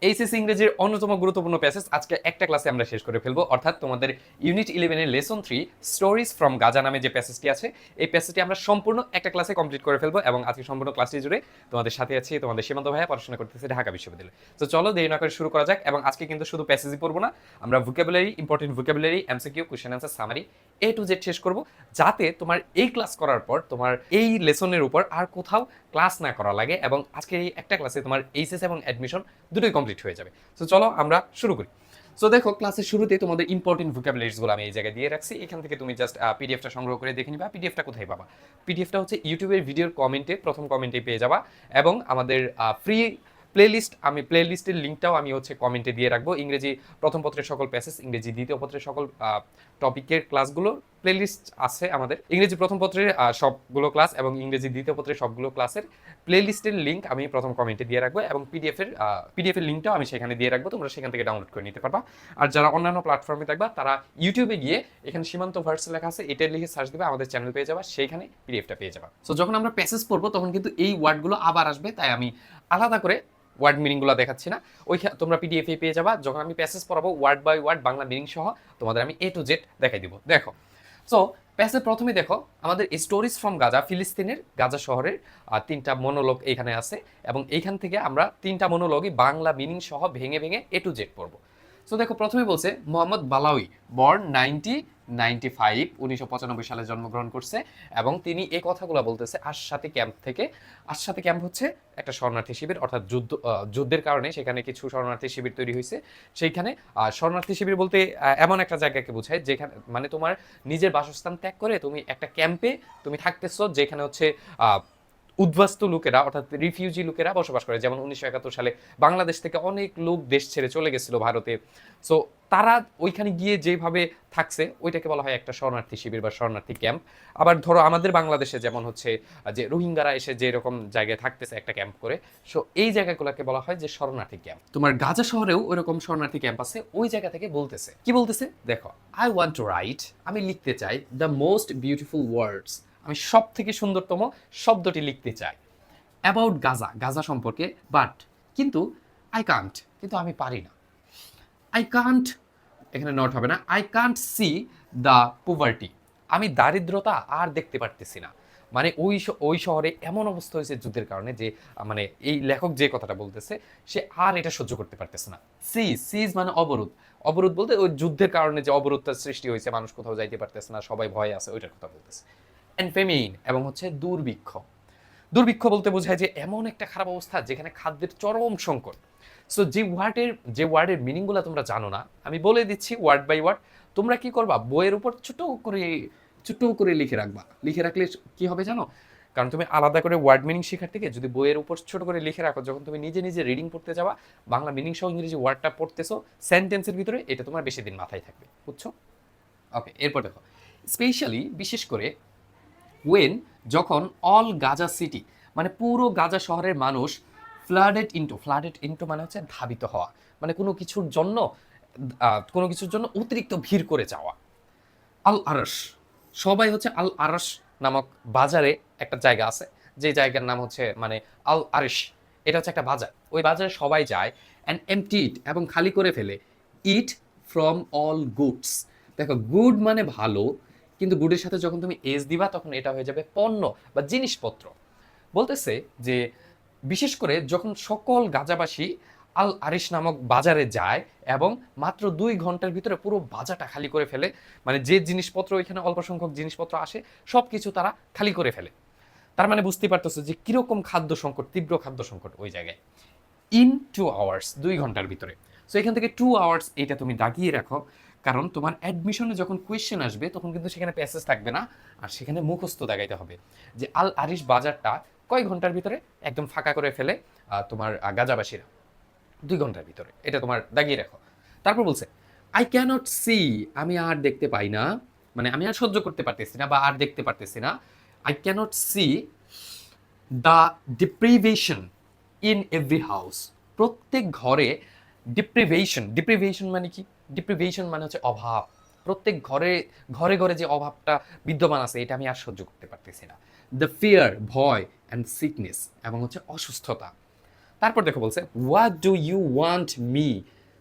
HSC ইংরেজির অন্যতম গুরুত্বপূর্ণ প্যাসেজ আজকে একটা ক্লাসে আমরা শেষ করে ফেলবো, অর্থাৎ তোমাদের ইউনিট 11 এর লেসন 3 স্টোরিজ ফ্রম গাজা নামে যে প্যাসেজটি আছে, এই প্যাসেজটি আমরা সম্পূর্ণ একটা ক্লাসে কমপ্লিট করে ফেলবো। এবং আজকে সম্পূর্ণ ক্লাসটি জুড়ে তোমাদের সাথে আছি তোমাদের সীমান্ত ভাইয়া, পড়াশোনা করতেছে ঢাকা বিশ্ববিদ্যালয়ে। তো চলো দেরি না করে শুরু করা যাক। এবং আজকে কিন্তু শুধু প্যাসেজই পড়বো না, আমরা vocabulary, important vocabulary, MCQ, question answer, summary A to Z শেষ করব, যাতে তোমার এই ক্লাস করার পর তোমার এই লেসনের উপর আর কোথাও ক্লাস না করা লাগে এবং আজকে এই একটা ক্লাসে তোমার এইচএস এবং অ্যাডমিশন দুটোই কমপ্লিট হয়ে যাবে। তো চলো আমরা শুরু করি। সো দেখো, ক্লাসের শুরুতে তোমাদের ইম্পর্টেন্ট ভোকাবুলারিজগুলো আমি এই জায়গায় দিয়ে রাখছি। এখান থেকে তুমি জাস্ট পিডিএফটা সংগ্রহ করে দেখে নিবা। পিডিএফটা কোথায় পাবা? পিডিএফটা হচ্ছে ইউটিউবের ভিডিওর কমেন্টে, প্রথম কমেন্টে পেয়ে যাবা। এবং আমাদের ফ্রি প্লেলিস্ট, আমি প্লেলিস্টের লিঙ্কটাও আমি হচ্ছে কমেন্টে দিয়ে রাখবো। ইংরেজি প্রথম পত্রের সকল প্যাসেজ, ইংরেজি দ্বিতীয় পত্রের সকল টপিকের ক্লাসগুলো প্লেলিস্ট আছে আমাদের। ইংরেজি প্রথম পত্রের সবগুলো ক্লাস এবং ইংরেজি দ্বিতীয় পত্রের সবগুলো ক্লাসের প্লেলিস্টের লিঙ্ক আমি প্রথম কমেন্টে দিয়ে রাখবো, এবং পিডিএফের লিঙ্কটাও আমি সেখানে দিয়ে রাখবো, তোমরা সেখান থেকে ডাউনলোড করে নিতে পারবা। আর যারা অন্যান্য প্ল্যাটফর্মে থাকবা তারা ইউটিউবে গিয়ে এখানে সীমান্ত ভার্স লেখা আছে, এটা লিখে সার্চ দেবে, আমাদের চ্যানেল পেয়ে যাবা, সেইখানে পিডিএফটা পেয়ে যাবা। সো যখন আমরা প্যাসেজ পড়বো তখন কিন্তু এই ওয়ার্ডগুলো আবার আসবে, তাই আমি আলাদা করে ওয়ার্ড মিনিংগুলো দেখাচ্ছি না, তোমরা পিডিএফ পেয়ে যাবা। যখন আমি প্যাসেজ পড়াবো word by word Bangla meaning সহ তোমাদের আমি এ টু জেড দেখাই দিব। দেখো, সো প্যাসেজ প্রথমে দেখো, আমাদের স্টোরিজ ফ্রম গাজা, ফিলিস্তিনের গাজা শহরের তিনটা মনোলগ এখানে আছে, এবং এইখান থেকে আমরা তিনটা মনোলগই বাংলা মিনিং সহ ভেঙে ভেঙে এ টু জেড পড়বো। সো দেখো, প্রথমে বলছে মোহাম্মদ বালাউই, বর্ন 1995, 1995 সালে জন্মগ্রহণ করছে, এবং তিনি এই কথাগুলো বলতেছে আশসাতি ক্যাম্প থেকে। আশসাতি ক্যাম্প হচ্ছে একটা শরণার্থী শিবির, অর্থাৎ যুদ্ধের কারণে সেখানে কিছু শরণার্থী শিবির তৈরি হয়েছে। সেইখানে শরণার্থী শিবির বলতে এমন একটা জায়গাকে বোঝায় যেখানে মানে তোমার নিজের বাসস্থান ত্যাগ করে তুমি একটা ক্যাম্পে তুমি থাকতেছো, যেখানে হচ্ছে উদ্বাস্তু লোকেরা, অর্থাৎ রিফিউজি লোকেরা বসবাস করে। যেমন 1971 সালে বাংলাদেশ থেকে অনেক লোক দেশ ছেড়ে চলে গেছিল ভারতে। সো তারা ওইখানে গিয়ে যেভাবে থাকছে ওইটাকে বলা হয় একটা শরণার্থী শিবির বা শরণার্থী ক্যাম্প। আবার ধরো আমাদের বাংলাদেশে যেমন হচ্ছে যে রোহিঙ্গারা এসে যে এরকম জায়গায় থাকতেছে একটা ক্যাম্প করে, সো এই জায়গাগুলোকে বলা হয় যে শরণার্থী ক্যাম্প। তোমার গাজা শহরেও ওইরকম শরণার্থী ক্যাম্প আছে, ওই জায়গা থেকে বলতেছে, কি বলতেছে দেখো, আই ওয়ান্ট টু রাইট, আমি লিখতে চাই, দ্য মোস্ট বিউটিফুল ওয়ার্ডস, আমি সব থেকে সুন্দরতম শব্দটি লিখতে চাই, অ্যাবাউট গাজা, গাজা সম্পর্কে, বাট কিন্তু আই কান্ট, কিন্তু আমি পারি না। আই কান্ট, এখানে নট হবে না, I can't see the poverty, আমি দারিদ্রতা আর দেখতে পারতেছি না। মানে ওই শহরে এমন অবস্থা হয়েছে যুদ্ধের কারণে যে মানে এই লেখক যে কথাটা বলতেছে সে আর এটা সহ্য করতে পারতেছে না। সিজ মানে অবরোধ, অবরোধ বলতে ওই যুদ্ধের কারণে যে অবরোধটা সৃষ্টি হয়েছে, মানুষ কোথাও যাইতে পারতেছে না, সবাই ভয়ে আছে, ওইটার কথা বলতেছে। অ্যান্ড ফেমিন, এবং হচ্ছে দুর্ভিক্ষ। দুর্ভিক্ষ বলতে বোঝায় যে এমন একটা খারাপ অবস্থা যেখানে খাদ্যের চরম সংকট। সো যে ওয়ার্ডের মিনিংগুলো তোমরা জানো না, আমি বলে দিচ্ছি ওয়ার্ড বাই ওয়ার্ড। তোমরা কি করবা, বইয়ের উপর ছোট করে লিখে রাখবা। লিখে রাখলে কি হবে জানো, কারণ তুমি আলাদা করে ওয়ার্ড মিনিং শেখার থেকে যদি বইয়ের উপর ছোট করে লিখে রাখো, যখন তুমি নিজে নিজে রিডিং পড়তে যাবা, বাংলা মিনিং সহ ইংরেজি ওয়ার্ডটা পড়তেছো সেন্টেন্সের ভিতরে, এটা তোমার বেশি দিন মাথায় থাকবে, বুঝছো? ওকে, এরপর দেখো, স্পেশালি বিশেষ করে, ওয়েন যখন, অল গাজা সিটি মানে পুরো গাজা শহরের মানুষ, ফ্লাডেড ইন্টু মানে হচ্ছে ধাবিত হওয়া, মানে কোনো কিছুর জন্য অতিরিক্ত ভিড় করে যাওয়া। আল আরশ, সবাই হচ্ছে আল আরশ নামক বাজারে একটা জায়গা আছে, যে জায়গার নাম হচ্ছে মানে আল আরশ, এটা হচ্ছে একটা বাজার, ওই বাজারে সবাই যায়। অ্যান্ড এমটি ইট, এবং খালি করে ফেলে, ইট ফ্রম অল গুডস। দেখো, গুড মানে ভালো, কিন্তু গুডের সাথে যখন তুমি এস দিবা তখন এটা হয়ে যাবে পণ্য বা জিনিসপত্র। বলতেছে যে বিশেষ করে যখন সকল গাজাবাসী আল আরিশ নামক বাজারে যায় এবং মাত্র 2 ঘন্টার ভিতরে পুরো বাজারটা খালি করে ফেলে, মানে যে জিনিসপত্র এখানে অল্প সংখ্যক জিনিসপত্র আসে সব কিছু তারা খালি করে ফেলে। তার মানে বুঝতে পারতেছো যে কিরকম খাদ্য সংকট, তীব্র খাদ্য সংকট ওই জায়গায়। ইন 2 আওয়ার্স, 2 ঘন্টার ভিতরে। সো এখান থেকে 2 আওয়ার্স এটা তুমি দাগিয়ে রাখো, কারণ তোমার অ্যাডমিশনে যখন কোয়েশ্চেন আসবে তখন কিন্তু সেখানে প্যাসেজ থাকবে না, আর সেখানে মুখস্থ দাগাইতে হবে যে আল আরিশ বাজারটা কয় ঘন্টার ভিতরে একদম ফাঁকা করে ফেলে তোমার গাজাবাসীরা, 2 ঘন্টার ভিতরে, এটা তোমার দাগিয়ে রাখো। তারপর বলছে, আই ক্যানট সি, আমি আর দেখতে পাই না, মানে আমি আর সহ্য করতে পারতেছি না বা আর দেখতে পারতেছি না। I cannot see the deprivation in every house, প্রত্যেক ঘরে ডিপ্রিভেশন মানে কি? ডিপ্রিভেশন মানে হচ্ছে অভাব। প্রত্যেক ঘরে ঘরে ঘরে যে অভাবটা বিদ্যমান আছে এটা আমি আর সহ্য করতে পারতেছি না। দ্য ফিয়ার, ভয়, অ্যান্ড সিকনেস, এবং হচ্ছে অসুস্থতা। তারপর দেখো বলছে what do you want me,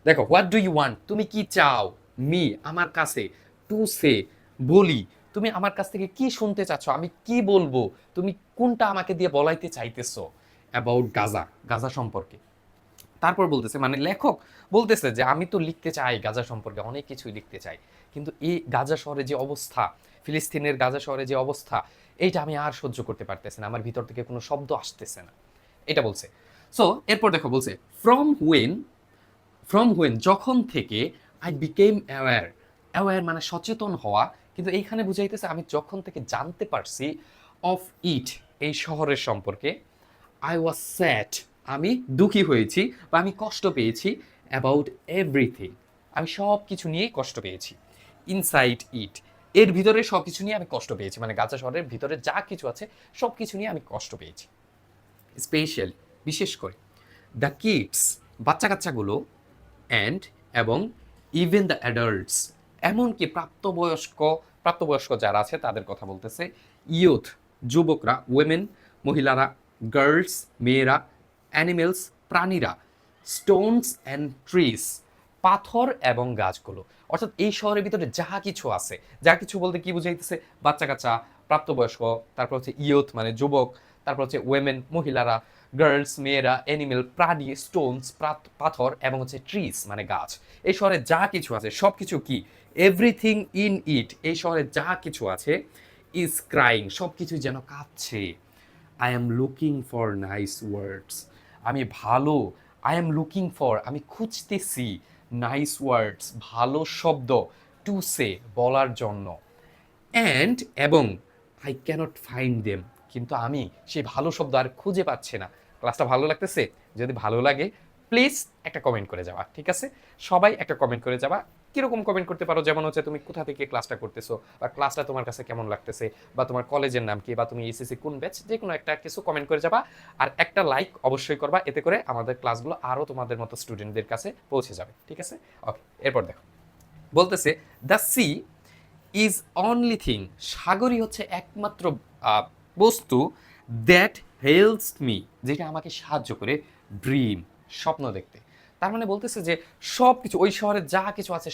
দেখো হোয়াট ডু ইউ ওয়ান্ট তুমি কি চাও, মি আমার কাছে, টু সে বলি, তুমি আমার কাছ থেকে কি শুনতে চাচ্ছ, আমি কি বলবো, তুমি কোনটা আমাকে দিয়ে বলাইতে চাইতেছো অ্যাবাউট গাজা, গাজা সম্পর্কে। তারপর বলতেছে মানে লেখক বলতেছে যে আমি তো লিখতে চাই গাজা সম্পর্কে, অনেক কিছুই লিখতে চাই, কিন্তু এই গাজা শহরে যে অবস্থা, ফিলিস্তিনের গাজা শহরে যে অবস্থা, এইটা আমি আর সহ্য করতে পারতেছি না, আমার ভিতর থেকে কোনো শব্দ আসতেছে না, এটা বলছে। সো এরপর দেখো বলছে ফ্রম হুয়েন যখন থেকে আই বিকেম অ্যাওয়্যার, অ্যাওয়্যার মানে সচেতন হওয়া, কিন্তু এইখানে বুঝাইতেছে আমি যখন থেকে জানতে পারছি অফ ইট এই শহরের সম্পর্কে, আই ওয়াজ স্যাড আমি দুঃখী হয়েছি বা আমি কষ্ট পেয়েছি, অ্যাবাউট এভরিথিং আমি সব কিছু নিয়েই কষ্ট পেয়েছি, ইনসাইড ইট এর ভিতরে সব কিছু নিয়ে আমি কষ্ট পেয়েছি, মানে গাজা শহরের ভিতরে যা কিছু আছে সব কিছু নিয়ে আমি কষ্ট পেয়েছি, স্পেশালি বিশেষ করে দ্য কিডস বাচ্চা কাচ্চাগুলো, অ্যান্ড এবং ইভেন দ্য অ্যাডাল্টস এমনকি প্রাপ্তবয়স্ক যারা আছে তাদের কথা বলতেছে, ইয়ুথ যুবকরা, ওয়েমেন মহিলারা, গার্লস মেয়েরা, অ্যানিমেলস প্রাণীরা, স্টোনস অ্যান্ড ট্রিস পাথর এবং গাছগুলো। অর্থাৎ এই শহরের ভিতরে যা কিছু আছে, যা কিছু বলতে কি বুঝাইতেছে, বাচ্চা কাচ্চা, প্রাপ্তবয়স্ক, তারপর হচ্ছে ইয়ুথ মানে যুবক, তারপর হচ্ছে ওয়েমেন মহিলারা, গার্লস মেয়েরা, অ্যানিমেল প্রাণী, স্টোনস পাথর এবং হচ্ছে ট্রিস মানে গাছ। এই শহরে যা কিছু আছে সব কিছু কি, এভরিথিং ইন ইট এই শহরে যা কিছু আছে, ইজ ক্রাইং সব কিছুই যেন কাঁদছে, I am looking for nice words আমি ভালো, আই এম লুকিং ফর আমি খুঁজতেছি, নাইস ওয়ার্ডস ভালো শব্দ, টু সে বলার জন্য, অ্যান্ড এবং আই ক্যানট ফাইন্ড দেম কিন্তু আমি সেই ভালো শব্দ আর খুঁজে পাচ্ছি না। ক্লাসটা ভালো লাগতেছে? যদি ভালো লাগে প্লিজ একটা কমেন্ট করে যাওয়া, ঠিক আছে? সবাই একটা কমেন্ট করে যাবা। কিরকম কমেন্ট করতে পারো, যেমন হচ্ছে তুমি কোথা থেকে ক্লাসটা করতেছো, বা ক্লাসটা তোমার কাছে কেমন লাগতেছে, বা তোমার কলেজের নাম কি, বা তুমি এসএসসি কোন ব্যাচ, যে কোনো একটা কিছু কমেন্ট করে যাবা। আর একটা লাইক অবশ্যই করবা, এতে করে আমাদের ক্লাসগুলো আরও তোমাদের মতো স্টুডেন্টদের কাছে পৌঁছে যাবে, ঠিক আছে? ওকে, এরপর দেখো বলতেছে the sea is only thing সাগরই হচ্ছে একমাত্র বস্তু, দ্যাট হেল্পস মি যেটা আমাকে সাহায্য করে, ড্রিম স্বপ্ন দেখতে। তার মানে বলতেছে যে সব কিছু ওই শহরে যা কিছু আছে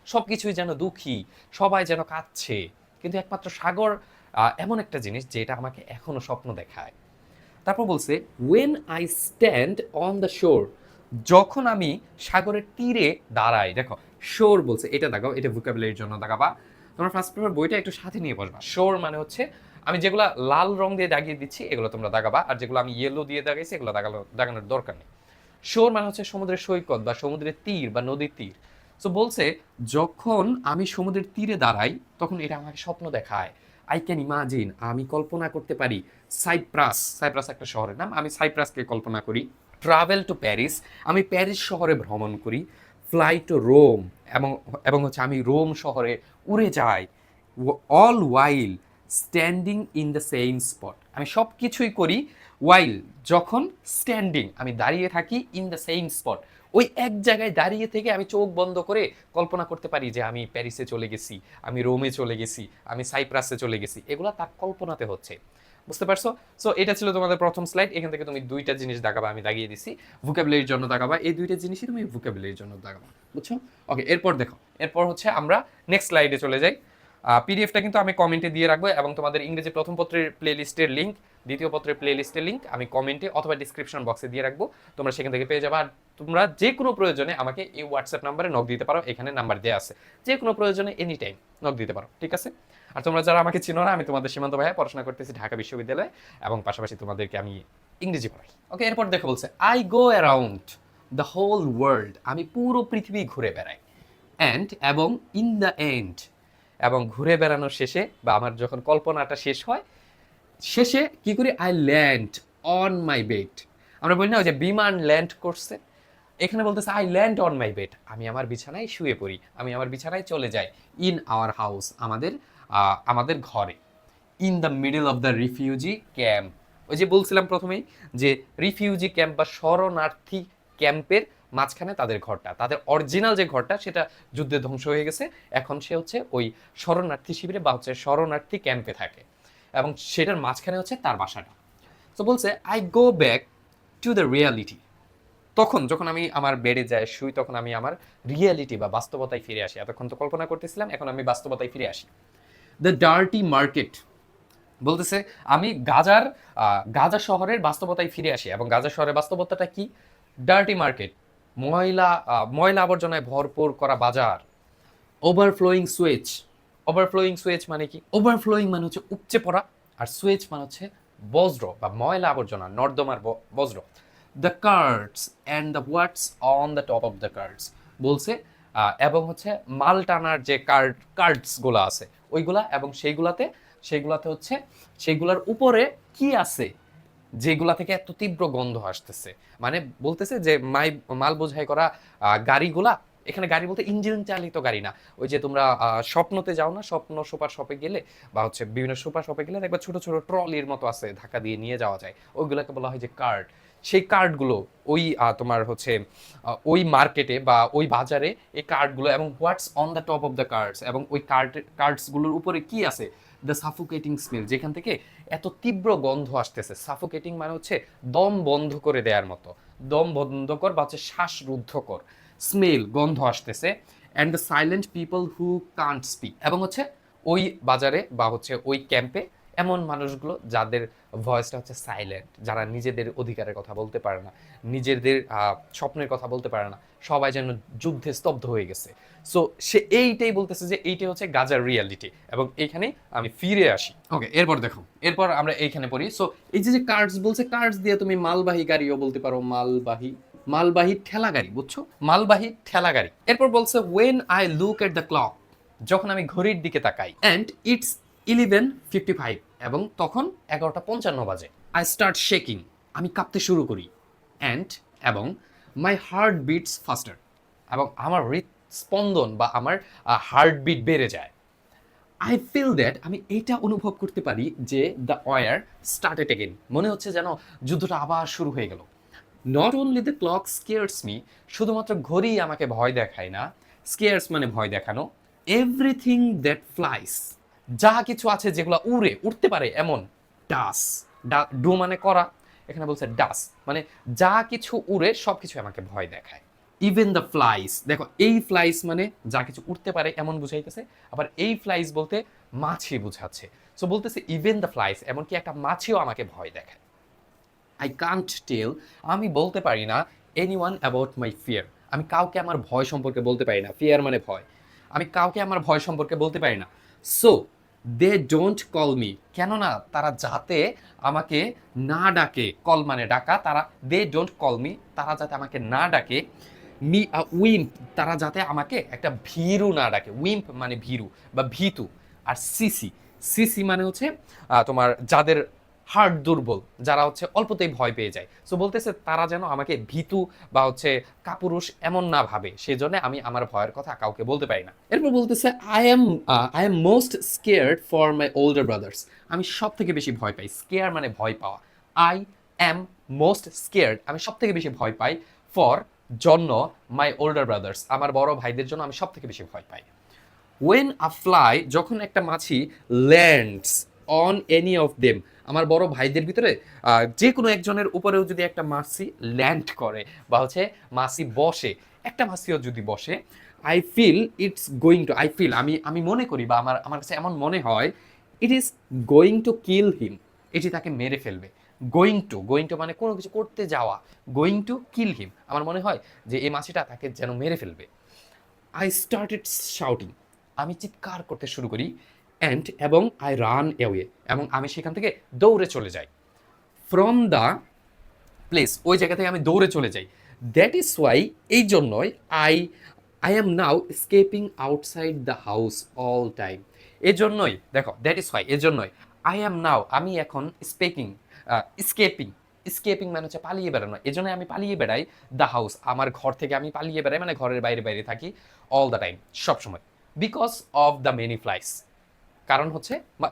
সব কিছুই যেন দুঃখী, সবাই যেন কাঁদছে, কিন্তু একমাত্র সাগর এমন একটা জিনিস যেটা আমাকে এখনো স্বপ্ন দেখায়। তারপর বলছে when I stand on the shore যখন আমি সাগরের তীরে দাঁড়াই, দেখো শোর বলছে এটা দাগাও, এটা ভোকাবুলারির জন্য দাগাবা। তোমরা ফার্স্ট পেপার বইটা একটু সাথে নিয়ে বসবা। শোর মানে হচ্ছে আমি যেগুলো লাল রং দিয়ে দাগিয়ে দিচ্ছি এগুলো তোমরা দাগাবা, আর যেগুলো আমি ইয়েলো দিয়ে দাগাইছি এগুলো দাগানোর দরকার নেই। শোর মানে হচ্ছে সমুদ্রের সৈকত বা সমুদ্রের তীর বা নদীর তীর। সো বলছে যখন আমি সমুদ্রের তীরে দাঁড়াই তখন এটা আমাকে স্বপ্ন দেখায়, আই ক্যান ইমাজিন আমি কল্পনা করতে পারি, সাইপ্রাস একটা শহরের নাম, আমি সাইপ্রাসকে কল্পনা করি, ট্রাভেল টু প্যারিস আমি প্যারিস শহরে ভ্রমণ করি, ফ্লাই টু রোম এবং এবং হচ্ছে আমি রোম শহরে উড়ে যাই, all while standing in the same spot আমি সব কিছুই করি, ওয়াইল যখন, স্ট্যান্ডিং আমি দাঁড়িয়ে থাকি, ইন দ্য সেম স্পট ওই এক জায়গায় দাঁড়িয়ে থেকে আমি চোখ বন্ধ করে কল্পনা করতে পারি যে আমি প্যারিসে চলে গেছি, আমি রোমে চলে গেছি, আমি সাইপ্রাসে চলে গেছি, এগুলো তার কল্পনাতে হচ্ছে। বুঝতে পারছো? সো এটা ছিল তোমাদের প্রথম স্লাইড। এখান থেকে তুমি দুইটা জিনিস দাগাবা, আমি দাগিয়ে দিছি, ভোকাবুলারির জন্য দাগাবা, এই দুইটা জিনিসই তুমি ভোকাবুলারির জন্য দাগাবা, বুঝছো? ওকে, এরপর দেখো, এরপর হচ্ছে আমরা নেক্সট স্লাইডে চলে যাই। পিডিএফটা কিন্তু আমি কমেন্টে দিয়ে রাখবো, এবং তোমাদের ইংরেজি প্রথম পত্রের প্লে লিস্টের লিঙ্ক, দ্বিতীয় পত্রের প্লে লিস্টের লিঙ্ক আমি কমেন্টে অথবা ডিসক্রিপশন বক্সে দিয়ে রাখবো, তোমরা সেখান থেকে পেয়ে যাবে। আর তোমরা যে কোনো প্রয়োজনে আমাকে এই হোয়াটসঅ্যাপ নাম্বারে নক দিতে পারো, এখানে নাম্বার দেওয়া আছে, যে কোনো প্রয়োজনে এনি টাইম নক দিতে পারো, ঠিক আছে? আর তোমরা যারা আমাকে চিনো না, আমি তোমাদের সীমান্ত ভাইয়া, পড়াশোনা করতেছি ঢাকা বিশ্ববিদ্যালয়ে, এবং পাশাপাশি তোমাদেরকে আমি ইংরেজি পড়াই। ওকে, এরপর দেখো বলছে I go around the whole world আমি পুরো পৃথিবী ঘুরে বেড়াই, অ্যান্ড এবং ইন দ্য এন্ড এবং ঘুরে বেড়ানোর শেষে বা আমার যখন কল্পনাটা শেষ হয়, শেষে কি করি, I land on my bed. আমরা বলি না ওই যে বিমান ল্যান্ড করছে, এখানে বলতেছে I land on my bed আমি আমার বিছানায় শুয়ে পড়ি, আমি আমার বিছানায় চলে যাই, ইন আওয়ার হাউস আমাদের ঘরে, in the middle of the refugee camp. ওই যে বলছিলাম প্রথমেই যে রিফিউজি ক্যাম্প বা শরণার্থী ক্যাম্পের মাঝখানে তাদের ঘরটা, তাদের অরিজিনাল যে ঘরটা সেটা যুদ্ধে ধ্বংস হয়ে গেছে, এখন সে হচ্ছে ওই শরণার্থী শিবিরে বা হচ্ছে শরণার্থী ক্যাম্পে থাকে, এবং সেটার মাঝখানে হচ্ছে তার বাসাটা। তো বলছে I go back to the reality. তখন যখন আমি আমার বেডে যাই শুই, তখন আমি আমার রিয়ালিটি বা বাস্তবতায় ফিরে আসি। এতক্ষণ তো কল্পনা করতেছিলাম, এখন আমি বাস্তবতায় ফিরে আসি। দ্য ডার্টি মার্কেট বলতেছে আমি গাজা শহরের বাস্তবতায় ফিরে আসি, এবং গাজা শহরের বাস্তবতাটা কি? ডার্টি মার্কেট, ময়লা আবর্জনায় ভরপুর করা বাজার। Overflowing Suez. ওভারফ্লোয়িং সুয়েজ মানে কি? ওভারফ্লোয়িং মানে হচ্ছে উপচে পড়া, আর সুয়েজ মানে হচ্ছে বজ্র বা ময়লা আবর্জনা, নর্দমার বজ্র। The carts and the what's on the top of the carts বলছে, এবং হচ্ছে মাল টানার যে কার্টস গুলো আছে ওইগুলা, এবং সেইগুলাতে হচ্ছে সেইগুলার উপরে কি আছে যেগুলা থেকে এত তীব্র গন্ধ আসতেছে। মানে বলতেছে যে মাল বোঝাই করা গাড়িগুলা, এখানে গাড়ি বলতে ইঞ্জিন চালিত গাড়ি না। ওই যে তোমরা স্বপ্নতে যাও না, স্বপ্ন সুপার শপে গেলে বা হচ্ছে বিভিন্ন সুপার শপে গেলে দেখবা ছোট ছোট ট্রলির মতো আছে, ধাক্কা দিয়ে নিয়ে যাওয়া যায়, ওইগুলোকে বলা হয় যে কার্ট। সেই কার্ডগুলো ওই তোমার হচ্ছে ওই মার্কেটে বা ওই বাজারে এই কার্ডগুলো, এবং হোয়াটস on the top of the cards, এবং ওই কার্ডসগুলোর উপরে কি আছে? দ্য সাফোকেটিং স্মেল, যেখান থেকে এত তীব্র গন্ধ আসতেছে। সাফোকেটিং মানে হচ্ছে দম বন্ধ করে দেওয়ার মতো, দম বন্ধ কর বা হচ্ছে শ্বাসরুদ্ধকর স্মেল, গন্ধ আসতেছে। And the silent people who Kant speak, এবং হচ্ছে ওই বাজারে বা হচ্ছে ওই ক্যাম্পে এমন মানুষগুলো যাদের ভয়েসটা হচ্ছে সাইলেন্ট, যারা নিজেদের অধিকারের কথা বলতে পারে না, নিজেদের স্বপ্নের কথা বলতে পারে না, সবাই যেন যুদ্ধে স্তব্ধ হয়ে গেছে। সো সে এইটাই বলতেছে যে এইটাই হচ্ছে গাজার রিয়ালিটি, এবং এইখানে আমি ফিরে আসি। ওকে, এরপর দেখো, এরপর আমরা এইখানে পড়ি। সো এই যে কার্ডস বলছে, কার্ডস দিয়ে তুমি মালবাহী গাড়িও বলতে পারো, মালবাহী ঠেলা গাড়ি, বুঝছো? মালবাহী ঠেলা গাড়ি। এরপর বলছে when I look at the clock, যখন আমি ঘড়ির দিকে তাকাই, অ্যান্ড ইটস 11:55, এবং তখন 11:55 বাজে। আই স্টার্ট শেকিং, আমি কাঁপতে শুরু করি। এবং মাই হার্ট বিটস ফাস্টার, এবং আমার হৃদস্পন্দন বা আমার হার্টবিট বেড়ে যায়। আই ফিল দ্যাট, আমি এটা অনুভব করতে পারি যে দ্য ওয়ার স্টার্টেড এগেন, মনে হচ্ছে যেন যুদ্ধটা আবার শুরু হয়ে গেল। Not only the clock scarce me, শুধুমাত্র ঘড়ি আমাকে ভয় দেখায় না, স্কেয়ার্স মানে ভয় দেখানো। এভরিথিং দ্যাট ফ্লাইস, যা কিছু আছে যেগুলো উড়তে পারে এমন। ডাস, ডু মানে করা, এখানে বলছে ডাস মানে যা কিছু উড়ে সব কিছু আমাকে ভয় দেখায়। ইভেন দ্য ফ্লাইস, দেখো এই ফ্লাইস মানে যা কিছু উড়তে পারে এমন বুঝাইতেছে, আবার এই ফ্লাইস বলতে মাছি বুঝাচ্ছে। সো বলতেছে ইভেন দ্য ফ্লাইস, এমনকি একটা মাছিও আমাকে ভয় দেখায়। আই কান্ট টেল, আমি বলতে পারি না এনিওয়ান অ্যাবাউট মাই ফিয়ার, আমি কাউকে আমার ভয় সম্পর্কে বলতে পারি না। ফিয়ার মানে ভয়, আমি কাউকে আমার ভয় সম্পর্কে বলতে পারি না। So they don't call me, কেননা তারা যাতে আমাকে না ডাকে, কল মানে ডাকা, তারা দে ডোন্ট কল মি, তারা যাতে আমাকে না ডাকে। উইম্প, তারা যাতে আমাকে একটা ভীরু না ডাকে। উইম্প মানে ভীরু বা ভীতু। আর সিসি, সিসি মানে হচ্ছে তোমার যাদের হার্ট দুর্বল, যারা হচ্ছে অল্পতেই ভয় পেয়ে যায়। সো বলতেছে তারা যেন আমাকে ভীতু বা হচ্ছে কাপুরুষ এমন না ভাবে, সেই জন্য আমি আমার ভয়ের কথা কাউকে বলতে পারি না। এরপর বলতেছে I am most scared for my older brothers, আমি সব থেকে বেশি ভয় পাই। স্কেয়ার মানে ভয় পাওয়া। আই অ্যাম মোস্ট স্কেয়ার্ড, আমি সব থেকে বেশি ভয় পাই। ফর জন্য, মাই ওল্ডার ব্রাদার্স, আমার বড় ভাইদের জন্য আমি সব থেকে বেশি ভয় পাই। ওয়েন আ ফ্লাই, যখন একটা মাছি lands on any of them, আমার বড় ভাইদের ভিতরে যে কোনো একজনের উপরেও যদি একটা মাছি ল্যান্ড করে বা হচ্ছে মাছি বসে, একটা মাছিও যদি বসে, আই ফিল, আমি মনে করি বা আমার কাছে এমন মনে হয়, it is going to kill him, এটি তাকে মেরে ফেলবে। গোয়িং টু মানে কোনো কিছু করতে যাওয়া, গোয়িং টু কিল হিম, আমার মনে হয় যে এই মাছিটা তাকে যেন মেরে ফেলবে। আই স্টার্টেড শাউটিং, আমি চিৎকার করতে শুরু করি। এবং আই রান অ্যাওয়ে, এবং আমি সেখান থেকে দৌড়ে চলে যাই। ফ্রম দ্য প্লেস, ওই জায়গা থেকে আমি দৌড়ে চলে যাই। দ্যাট ইজ ওয়াই, এই জন্যই I am now escaping outside the house all time, এজন্যই দেখো, দ্যাট ইজ ওয়াই, এজন্যই আই অ্যাম নাও, আমি এখন স্কেপিং, স্কেপিং মানে হচ্ছে পালিয়ে বেড়ানো, এজন্য আমি পালিয়ে বেড়াই। দ্য হাউস, আমার ঘর থেকে আমি পালিয়ে বেড়াই, মানে ঘরের বাইরে বাইরে থাকি। অল দ্য টাইম, সবসময়। Because of the many flies,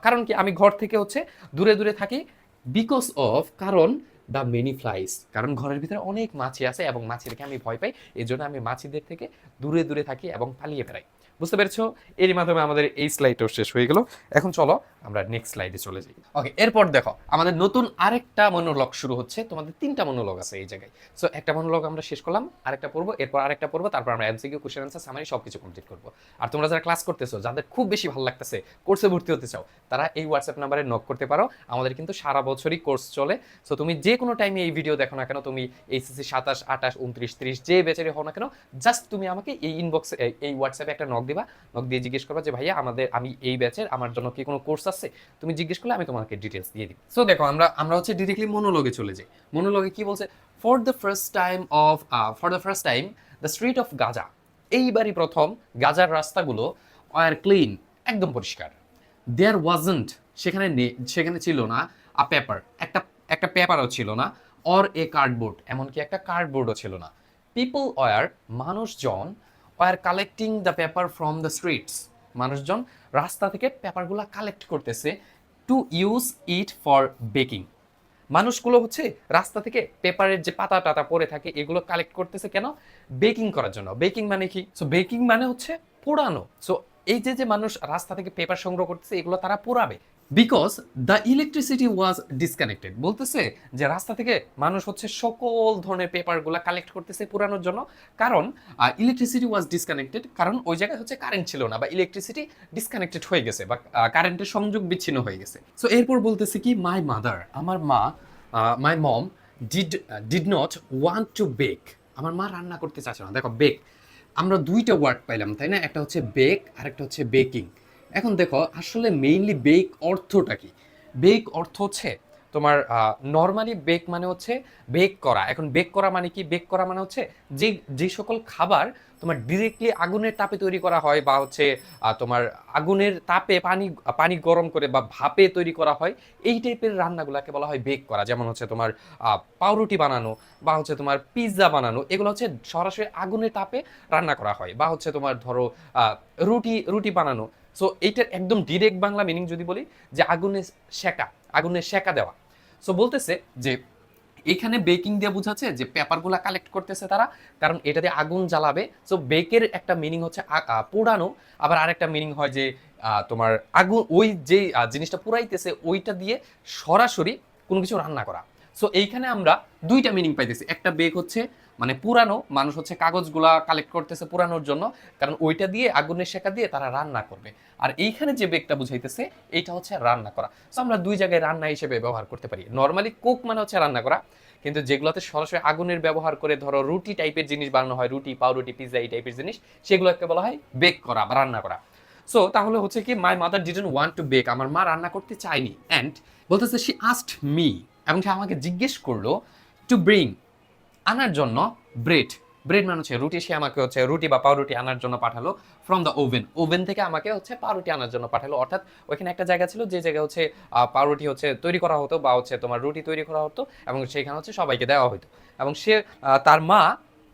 কারণ কি আমি ঘর থেকে হচ্ছে দূরে দূরে থাকি। বিকজ অফ, কারণ দ্য মেনি ফ্লাইস, কারণ ঘরের ভিতরে অনেক মাছি আছে এবং মাছি দেখে আমি ভয় পাই, এই জন্য আমি মাছিদের থেকে দূরে দূরে থাকি এবং পালিয়ে বেড়াই। বুঝতে পেরেছো? এরই মাধ্যমে আমাদের এই স্লাইডটাও শেষ হয়ে গেল। এখন চলো আমরা নেক্সট স্লাইডে চলে যাই। ওকে, এরপর দেখো আমাদের নতুন আরেকটা মনোলগ শুরু হচ্ছে। তোমাদের 3টা মনোলগ আছে এই জায়গায়। সো একটা মনোলগ আমরা শেষ করলাম, আরেকটা পড়বো, এরপর আরেকটা পড়বো, তারপর আমরা এমসিকিউ, কোশ্চেন আনসার, সামারি সবকিছু কমপ্লিট করবো। আর তোমরা যারা ক্লাস করতেছো, যাদের খুব বেশি ভালো লাগতেছে, কোর্সে ভর্তি হতে চাও, তারা এই হোয়াটসঅ্যাপ নাম্বারে নক করতে পারো। আমাদের কিন্তু সারা বছরই কোর্স চলে। সো তুমি যে কোনো টাইমে এই ভিডিও দেখো না কেন, তুমি এইচএসসি 27, 28, 29, 30 যে ব্যাচেরই হও না কেন, জাস্ট তুমি আমাকে এই ইনবক্সে, এই হোয়াটসঅ্যাপে একটা নক দিবা। নক দিয়ে জিজ্ঞেস করবা যে ভাইয়া আমি এই ব্যাচের, আমার জন্য কি কোনো কোর্স আছে? তুমি জিজ্ঞেস করলে আমি তোমাকে ডিটেলস দিয়ে দিই। সো দেখো আমরা হচ্ছে ডিরেক্টলি মনোলগে চলে যাই। মনোলগে কি বলছে? For the first time the street of Gaza, এইবারই প্রথম গাজার রাস্তাগুলো আর ক্লিন, একদম পরিষ্কার। দেয়ার ওয়াজন্ট, সেখানে ছিল না আ পেপার, একটা পেপারও ছিল না, অর এ কার্ডবোর্ড, এমনকি একটা কার্ডবোর্ডও ছিল না। পিপল ওয়ার, মানুষজন, were collecting the paper from the streets, মানুষজন রাস্তা থেকে পেপারগুলো কালেক্ট করতেছে to use it for baking. মানুষগুলো হচ্ছে রাস্তা থেকে পেপারের যে পাতা টাতা পড়ে থাকে এগুলো কালেক্ট করতেছে কেন? বেকিং করার জন্য। বেকিং মানে কি? সো বেকিং মানে হচ্ছে পোড়ানো। সো এই যে মানুষ রাস্তা থেকে পেপার সংগ্রহ করতেছে, এগুলো তারা পোড়াবে। Because the electricity was disconnected, বলতেছে যে রাস্তা থেকে মানুষ হচ্ছে সকল ধরনের পেপারগুলো কালেক্ট করতেছে পোড়ানোর জন্য। কারণ ইলেকট্রিসিটি ওয়াজ ডিসকানেক্টেড, কারণ ওই জায়গায় হচ্ছে কারেন্ট ছিল না, বা ইলেকট্রিসিটি ডিসকানেক্টেড হয়ে গেছে, বা কারেন্টের সংযোগ বিচ্ছিন্ন হয়ে গেছে। সো এরপর বলতেছে কি, মাই মাদার, আমার মা, my mom did not want to bake, আমার মা রান্না করতে চাচ্ছে না। দেখো বেক, আমরা দুইটা ওয়ার্ড পাইলাম তাই না? একটা হচ্ছে বেক আর একটা হচ্ছে বেকিং। এখন দেখো আসলে মেইনলি বেক অর্থটা কি? বেক অর্থ হচ্ছে তোমার নর্মালি বেক মানে হচ্ছে বেক করা। এখন বেক করা মানে কি? বেক করা মানে হচ্ছে যে যে সকল খাবার তোমার ডিরেক্টলি আগুনের তাপে তৈরি করা হয়, বা হচ্ছে তোমার আগুনের তাপে পানি গরম করে বা ভাপে তৈরি করা হয়, এই টাইপের রান্নাগুলোকে বলা হয় বেক করা। যেমন হচ্ছে তোমার পাউরুটি বানানো, বা হচ্ছে তোমার পিৎজা বানানো, এগুলো হচ্ছে সরাসরি আগুনের তাপে রান্না করা হয়। বা হচ্ছে তোমার ধরো রুটি রুটি বানানো। সো এইটার একদম ডিরেক্ট বাংলা মিনিং যদি বলি, যে আগুনে সেকা দেওয়া। সো বলতেছে যে এখানে বেকিং দিয়ে বোঝাচ্ছে যে পেপারগুলা কালেক্ট করতেছে তারা, কারণ এটা দিয়ে আগুন জ্বালাবে। সো বেকের একটা মিনিং হচ্ছে পোড়ানো, আবার আরেকটা মিনিং হয় যে তোমার আগুন, ওই যে জিনিসটা পুরাইতেছে ওইটা দিয়ে সরাসরি কোনো কিছু রান্না করা। সো এইখানে আমরা দুইটা মিনিং পাইতেছি। একটা বেক হচ্ছে মানে পুরানো, মানুষ হচ্ছে কাগজগুলা কালেক্ট করতেছে পুরানোর জন্য, কারণ ওইটা দিয়ে আগুনের শেখা দিয়ে তারা রান্না করবে। আর এইখানে যে বেকটা বুঝাইতেছে এইটা হচ্ছে রান্না করা। সো আমরা দুই জায়গায় রান্না হিসেবে ব্যবহার করতে পারি। নর্মালি কুক মানে হচ্ছে রান্না করা, কিন্তু যেগুলোতে সরাসরি আগুনের ব্যবহার করে ধরো রুটি টাইপের জিনিস বানানো হয়, রুটি, পাউরুটি, পিৎজা এই টাইপের জিনিস, সেগুলোকে বলা হয় বেক করা বা রান্না করা। সো তাহলে হচ্ছে কি, my mother didn't want to bake, আমার মা রান্না করতে চায়নি। অ্যান্ড বলতেছে শি আস্কড মি, এবং সে আমাকে জিজ্ঞেস করলো টু ব্রিং, আনার জন্য, ব্রেড, ব্রেড মানে হচ্ছে রুটি, সে আমাকে হচ্ছে রুটি বা পাউরুটি আনার জন্য পাঠালো। ফ্রম দ্য ওভেন থেকে আমাকে হচ্ছে পাউরুটি আনার জন্য পাঠালো। অর্থাৎ ওইখানে একটা জায়গা ছিল যে জায়গায় হচ্ছে পাউরুটি হচ্ছে তৈরি করা হতো, বা হচ্ছে তোমার রুটি তৈরি করা হতো, এবং সেখানে হচ্ছে সবাইকে দেওয়া হতো। এবং সে তার মা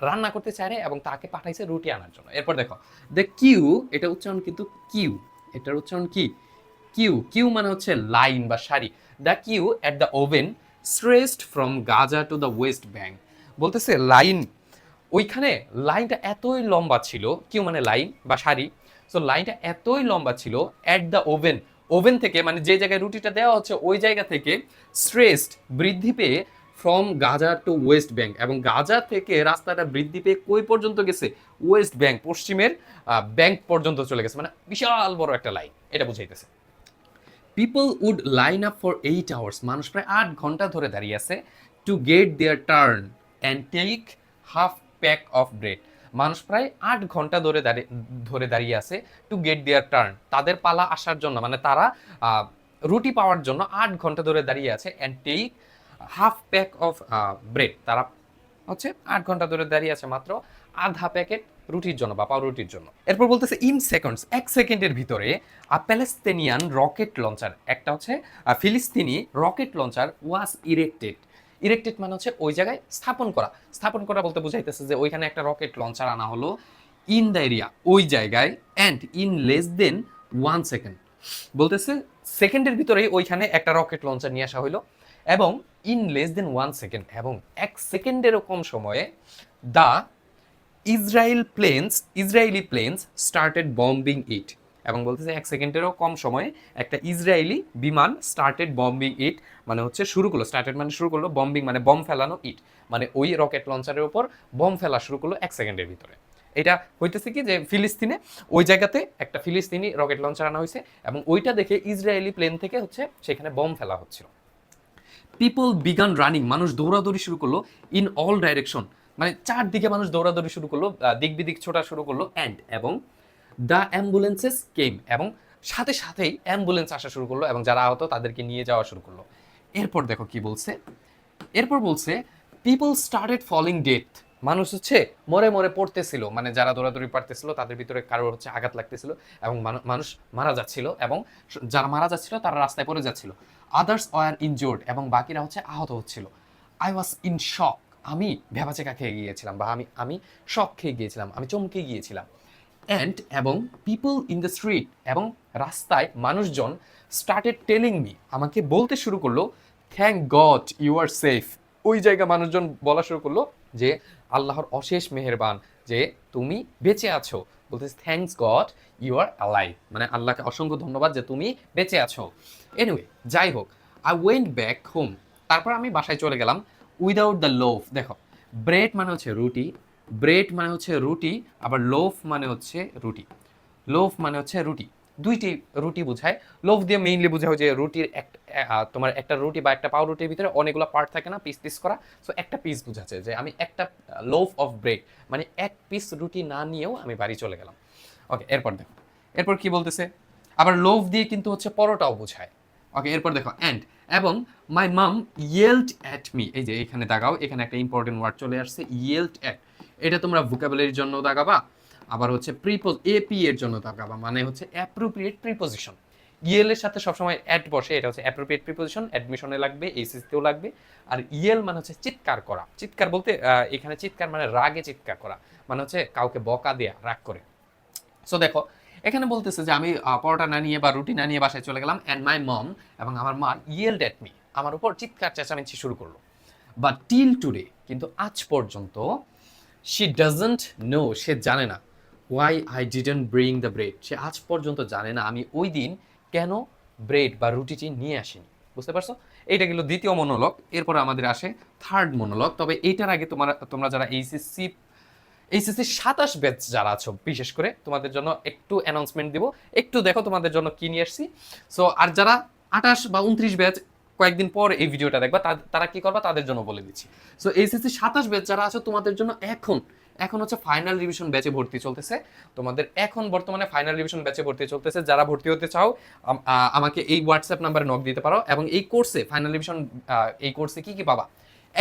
রান্না করতে চায় না, এবং তাকে পাঠাইছে রুটি আনার জন্য। এরপর দেখো দ্য কিউ, এটা উচ্চারণ কিন্তু কিউ, এটার উচ্চারণ কি? কিউ। কিউ মানে হচ্ছে লাইন বা সারি। The queue at the oven stretched from Gaza to the West Bank, বলতেছে লাইন, ওইখানে লাইনটা এতই লম্বা ছিল, কিউ মানে লাইন বা সারি। সো লাইনটা এতই লম্বা ছিল, অ্যাট দ্য ওভেন থেকে, মানে যে জায়গায় রুটিটা দেওয়া হচ্ছে ওই জায়গা থেকে, স্ট্রেচড বৃদ্ধি পেয়ে, from Gaza to West Bank, এবং গাজা থেকে রাস্তাটা বৃদ্ধি পেয়ে কই পর্যন্ত গেছে? ওয়েস্ট ব্যাঙ্ক, পশ্চিমের ব্যাঙ্ক পর্যন্ত চলে গেছে। মানে বিশাল বড় একটা লাইন, এটা বুঝাইতেছে। People would line up for 8 hours, মানুষ প্রায় 8 ঘন্টা ধরে দাঁড়িয়ে আছে, to get their turn and take half pack of bread, মানুষ প্রায় 8 ঘন্টা ধরে দাঁড়িয়ে আছে, টু গেট দেয়ার টার্ন, তাদের পালা আসার জন্য, মানে তারা রুটি পাওয়ার জন্য 8 ঘন্টা ধরে দাঁড়িয়ে আছে। And take half pack of bread, তারা হচ্ছে 8 ঘন্টা ধরে দাঁড়িয়ে আছে মাত্র আধা প্যাকেট রুটির জন্য বা পাউরুটির জন্য। এরপর বলতেছে ইন সেকেন্ডস, 1 সেকেন্ডের ভিতরে প্যালেস্তিনিয়ান রকেট লঞ্চার, একটা হচ্ছে ফিলিস্তিনি রকেট লঞ্চার ওয়াজ ইরেক্টেড মানে হচ্ছে ওই জায়গায় স্থাপন করা বলতে বুঝাইতেছে যে ওইখানে একটা রকেট লঞ্চার আনা হলো, ইন দ্য এরিয়া, ওই জায়গায়, and in less than 1 second, বলতেছে সেকেন্ডের ভিতরেই ওইখানে একটা রকেট লঞ্চার নিয়ে আসা হইলো, এবং ইন লেস দেন 1 সেকেন্ড, এবং 1 সেকেন্ডেরও কম সময়ে, the Israeli planes started bombing it, এবং বলতেছে 1 সেকেন্ডেরও কম সময়ে একটা ইসরায়েলি বিমান স্টার্টেড বম্বিং ইট, মানে হচ্ছে শুরু করলো, স্টার্টেড মানে শুরু করলো, বম্বিং মানে বম ফেলানো, ইট মানে ওই রকেট লঞ্চারের উপর বম ফেলা শুরু করলো 1 সেকেন্ডের ভিতরে। এটা হইতেছে কি যে ফিলিস্তিনে ওই জায়গাতে একটা ফিলিস্তিনি রকেট লঞ্চার আনা হয়েছে এবং ওইটা দেখে ইসরায়েলি প্লেন থেকে হচ্ছে সেখানে বম ফেলা হচ্ছিল। পিপল বিগান রানিং, মানুষ দৌড়াদৌড়ি শুরু করলো, ইন অল ডাইরেকশন, মানে চারদিকে মানুষ দৌড়াদৌড়ি শুরু করলো, দিক বিদিক ছোটা শুরু করলো, এবং দ্য অ্যাম্বুলেন্সেস কেম, এবং সাথে সাথেই অ্যাম্বুলেন্স আসা শুরু করলো এবং যারা আহত তাদেরকে নিয়ে যাওয়া শুরু করলো। এরপর দেখো কি বলছে, এরপর বলছে পিপল স্টার্টেড ফলিং ডেথ, মানুষ হচ্ছে মরে মরে পড়তেছিল, মানে যারা দৌড়াদৌড়ি পারতেছিল তাদের ভিতরে কারোর হচ্ছে আঘাত লাগতেছিল এবং মানুষ মারা যাচ্ছিল, এবং যারা মারা যাচ্ছিল তারা রাস্তায় পড়ে যাচ্ছিল। আদার্স ওয়ার ইনজোর্ড, এবং বাকিরা হচ্ছে আহত হচ্ছিল। আই ওয়াজ ইন শক, আমি ভ্যাবাচেকা খেয়ে গিয়েছিলাম, বা আমি শক খেয়ে গিয়েছিলাম, আমি চমকে গিয়েছিলাম। এবং পিপল ইন দ্য স্ট্রিট, এবং রাস্তায় মানুষজন স্টার্টেড টেলিং মি, আমাকে বলতে শুরু করলো, thank God you are safe. ওই জায়গা মানুষজন বলা শুরু করলো যে আল্লাহর অশেষ মেহেরবান যে তুমি বেঁচে আছো, বলতেছে thanks God you are alive, মানে আল্লাহকে অসংখ্য ধন্যবাদ যে তুমি বেঁচে আছো। এনিওয়ে, যাই হোক, আই ওয়েন্ট ব্যাক হোম, তারপর আমি বাসায় চলে গেলাম। উইদাউট দ্য লোফ, দেখো ব্রেড মানে হচ্ছে রুটি, ব্রেড মানে হচ্ছে রুটি, আবার লোফ মানে হচ্ছে রুটি, লোফ মানে হচ্ছে রুটি, দুইটি রুটি বোঝায়। লোফ দিয়ে মেইনলি বোঝায় যে রুটির তোমার একটা রুটি বা একটা পাউরুটির ভিতরে অনেকগুলো পার্ট থাকে না, পিস পিস করা, সো একটা পিস বোঝাচ্ছে যে আমি একটা লোফ অফ ব্রেড, মানে এক পিস রুটি না নিয়েও আমি বাড়ি চলে গেলাম। ওকে, এরপর দেখো, এরপর কি বলতেছে, আবার লোফ দিয়ে কিন্তু হচ্ছে পরোটাও বোঝায়। ওকে, এরপর দেখো এবং মাই মাম ইয়েল্ড অ্যাট মি, এই যে এখানে দাগাও, এখানে একটা ইম্পর্টেন্ট ওয়ার্ড চলে আসছে, ইয়েল্ড অ্যাট, এটা তোমরা ভোকাবুলারির জন্য দাগাবা, আবার হচ্ছে এপি এর জন্য দাগাবা, মানে হচ্ছে অ্যাপ্রোপ্রিয়েট প্রিপোজিশন। ইয়েল এর সাথে সবসময় অ্যাট বসে, এটা হচ্ছে অ্যাপ্রোপ্রিয়েট প্রিপোজিশন, অ্যাডমিশনে লাগবে, এইচএসসিতেও লাগবে। আর ইয়েল মানে হচ্ছে চিৎকার করা, চিৎকার বলতে এখানে চিৎকার মানে রাগে চিৎকার করা, মানে হচ্ছে কাউকে বকা দেয়া, রাগ করে। সো দেখো এখানে বলতেছে যে আমি পরোটা না নিয়ে বা রুটি না নিয়ে বাসায় চলে গেলাম, অ্যান্ড মাই মম, এবং আমার মা ইয়েলড অ্যাট মি, আমার উপর চিৎকার চেঁচামেচি শুরু করলো। বাট টিল টুডে, কিন্তু আজ পর্যন্ত, শি ডাজন্ট নো, সে জানে না, why I didn't bring the bread, সে আজ পর্যন্ত জানে না আমি ওই দিন কেন ব্রেড বা রুটিটি নিয়ে আসিনি। বুঝতে পারছো? এইটা গেল দ্বিতীয় মনোলগ। এরপর আমাদের আসে থার্ড মনোলগ। তবে এইটার আগে তোমরা যারা এইচএসসি 27 ব্যাচ যারা আছো, বিশেষ করে তোমাদের জন্য একটু অ্যানাউন্সমেন্ট দিব, একটু দেখো তোমাদের জন্য কি নিয়ে আসছি। সো আর যারা 28 বা 29 ব্যাচ কয়েকদিন পর এই ভিডিওটা দেখবা, তারা কি করবা তাদের জন্য বলে দিচ্ছি। সো এইচএসসি 27 ব্যাচ যারা আছো তোমাদের জন্য এখন হচ্ছে ফাইনাল রিভিশন ব্যাচে ভর্তি চলতেছে। তোমাদের এখন বর্তমানে ফাইনাল রিভিশন ব্যাচে ভর্তি চলতেছে। যারা ভর্তি হতে চাও আমাকে এই হোয়াটসঅ্যাপ নাম্বারে নক দিতে পারো। এবং এই কোর্সে ফাইনাল রিভিশন, এই কোর্সে কি কি পাবা,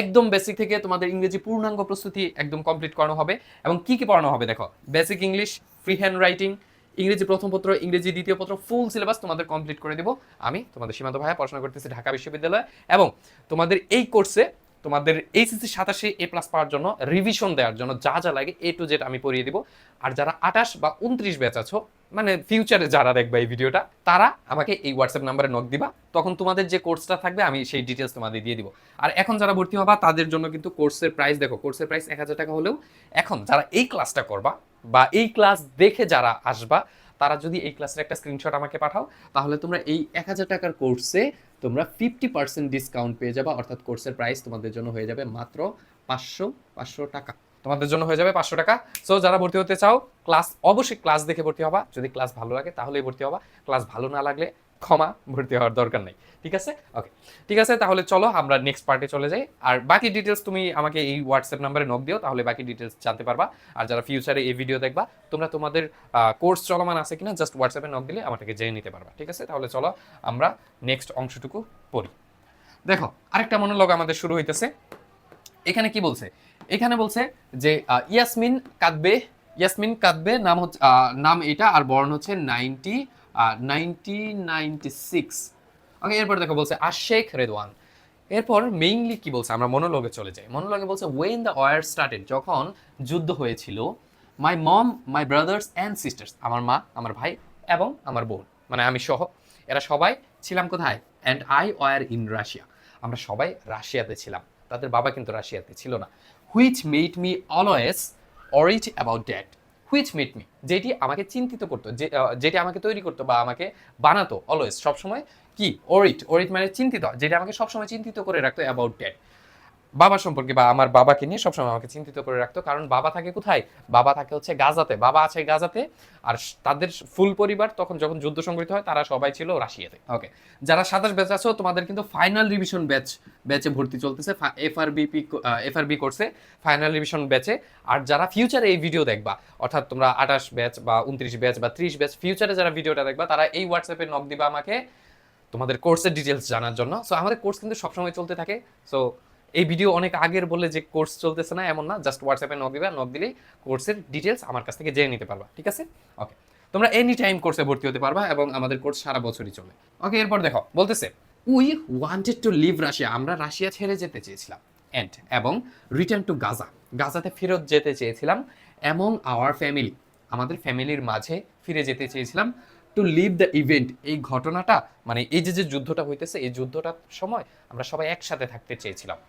একদম বেসিক থেকে তোমাদের ইংরেজি পূর্ণাঙ্গ প্রস্তুতি একদম কমপ্লিট করানো হবে। এবং কি কি পড়ানো হবে দেখো, basic English, free hand writing, ইংরেজি প্রথম পত্র, ইংরেজি দ্বিতীয় পত্র, ফুল সিলেবাস তোমাদের কমপ্লিট করে দেবো আমি, তোমাদের সীমান্ত ভাইয়া, পড়াশোনা করতেছি ঢাকা বিশ্ববিদ্যালয়ে। এবং তোমাদের এই কোর্সে তোমাদের এইচএসসি 87 A+ পাওয়ার জন্য, রিভিশন দেওয়ার জন্য যা যা লাগে A to Z আমি পড়িয়ে দিব। আর যারা 28 বা 29 ব্যাচ আছো, মানে ফিউচারে যারা দেখবা এই ভিডিওটা, তারা আমাকে এই হোয়াটসঅ্যাপ নাম্বারে নক দিবা, তখন তোমাদের যে কোর্সটা থাকবে আমি সেই ডিটেলস তোমাদের দিয়ে দিব। আর এখন যারা ভর্তি হবা তাদের জন্য কিন্তু কোর্সের প্রাইস দেখো, কোর্সের প্রাইস 1000 টাকা হলেও এখন যারা এই ক্লাসটা করবা বা এই ক্লাস দেখে যারা আসবা, তারা যদি এই ক্লাসের একটা স্ক্রিনশট আমাকে পাঠাও, তাহলে তোমরা এই 1000 টাকার কোর্সে তোমরা 50% ডিসকাউন্ট পেয়ে যাবে। অর্থাৎ কোর্সের প্রাইস তোমাদের জন্য হয়ে যাবে মাত্র 500 টাকা, তোমাদের জন্য হয়ে যাবে 500 টাকা। সো যারা ভর্তি হতে চাও, অবশ্যই ক্লাস দেখে ভর্তি হবা, যদি ক্লাস ভালো লাগে তাহলেই ভর্তি হবা, ক্লাস ভালো না লাগলে ক্ষমা, ভর্তি হওয়ার দরকার নেই। ঠিক আছে? ওকে, ঠিক আছে, তাহলে চলো আমরা নেক্সট পার্টে চলে যাই। আর বাকি ডিটেলস তুমি আমাকে এই হোয়াটসঅ্যাপ নাম্বারে নক দিও, তাহলে বাকি ডিটেলস জানতে পারবা। আর যারা ফিউচারে এই ভিডিও দেখবা, তোমরা তোমাদের কোর্স চলমান আছে কিনা জাস্ট হোয়াটসঅ্যাপে নক দিলে আমাকে জেনে নিতে পারবা। ঠিক আছে? তাহলে চলো আমরা নেক্সট অংশটুকু পড়ি। দেখো আরেকটা মনোলগ আমাদের শুরু হইতেছে। এখানে কি বলছে, এখানে বলছে যে ইয়াসমিন কাঁদবে নাম হচ্ছে নাম এটা, আর বর্ণ হচ্ছে 1996। ওকে, এরপর দেখো বলছে আশেখ রেদওয়ান। এরপর মেইনলি কি বলছে, আমরা মনোলগে চলে যাই। মনোলগে বলছে ওয়েন দ্য ওয়ার স্টার্টেড, যখন যুদ্ধ হয়েছিল, মাই মম, মাই ব্রাদার্স অ্যান্ড সিস্টার্স, আমার মা, আমার ভাই এবং আমার বোন, মানে আমি সহ, এরা সবাই ছিলাম কোথায়, and I were in Russia, আমরা সবাই রাশিয়াতে ছিলাম। তাদের বাবা কিন্তু রাশিয়াতে ছিল না। Which made me অরিট about that which made me, যেটি আমাকে চিন্তিত করতো, যেটি আমাকে তৈরি করতো বা আমাকে বানাতো অলওয়েজ সবসময়। কি অরিট, অরিট মানে চিন্তিত, যেটা আমাকে সবসময় চিন্তিত করে রাখতো অ্যাবাউট দ্যাট, বাবা সম্পর্কে বা আমার বাবাকে নিয়ে সবসময় আমাকে চিন্তিত করে রাখতো। কারণ বাবা থাকে কোথায়, বাবা থাকে হচ্ছে গাজাতে, বাবা আছে গাজাতে। আর তাদের ফুল পরিবার তখন যখন যুদ্ধ সংঘটিত হয় তারা সবাই ছিল রাশিয়াতে। ওকে, যারা 27 ব্যাচ আছো তোমাদের কিন্তু ফাইনাল রিভিশন ব্যাচে ভর্তি চলতেছে, এফআরবি কোর্সে ফাইনাল রিভিশন ব্যাচে। আর যারা ফিউচারে এই ভিডিও দেখবা, অর্থাৎ তোমরা 28 ব্যাচ বা 29 ব্যাচ বা 30 ব্যাচ ফিউচারে যারা ভিডিওটা দেখবা, তারা এই হোয়াটসঅ্যাপে নক দিবা আমাকে তোমাদের কোর্সের ডিটেলস জানার জন্য। সো আমাদের কোর্স কিন্তু সবসময় চলতে থাকে। সো এই ভিডিও অনেক আগের বলে যে কোর্স চলতেছে না এমন না, জাস্ট হোয়াটসঅ্যাপে নক দিবা, নক দিলেই কোর্সের ডিটেলস আমার কাছ থেকে জেনে নিতে পারবা, ঠিক আছে? ওকে, তোমরা এনি টাইম কোর্সে ভর্তি হতে পারবা এবং আমাদের কোর্স সারা বছরই চলে। ওকে, এরপর দেখো বলতেছে we wanted to leave Russia, আমরা রাশিয়া ছেড়ে যেতে চেয়েছিলাম, এবং রিটার্ন টু গাজা, গাজাতে ফেরত যেতে চেয়েছিলাম, অ্যামং আওয়ার ফ্যামিলি, আমাদের ফ্যামিলির মাঝে ফিরে যেতে চেয়েছিলাম, টু লিভ দ্য ইভেন্ট, এই ঘটনাটা মানে এই যে যে যুদ্ধটা হইতেছে এই যুদ্ধটার সময় আমরা সবাই একসাথে থাকতে চেয়েছিলাম,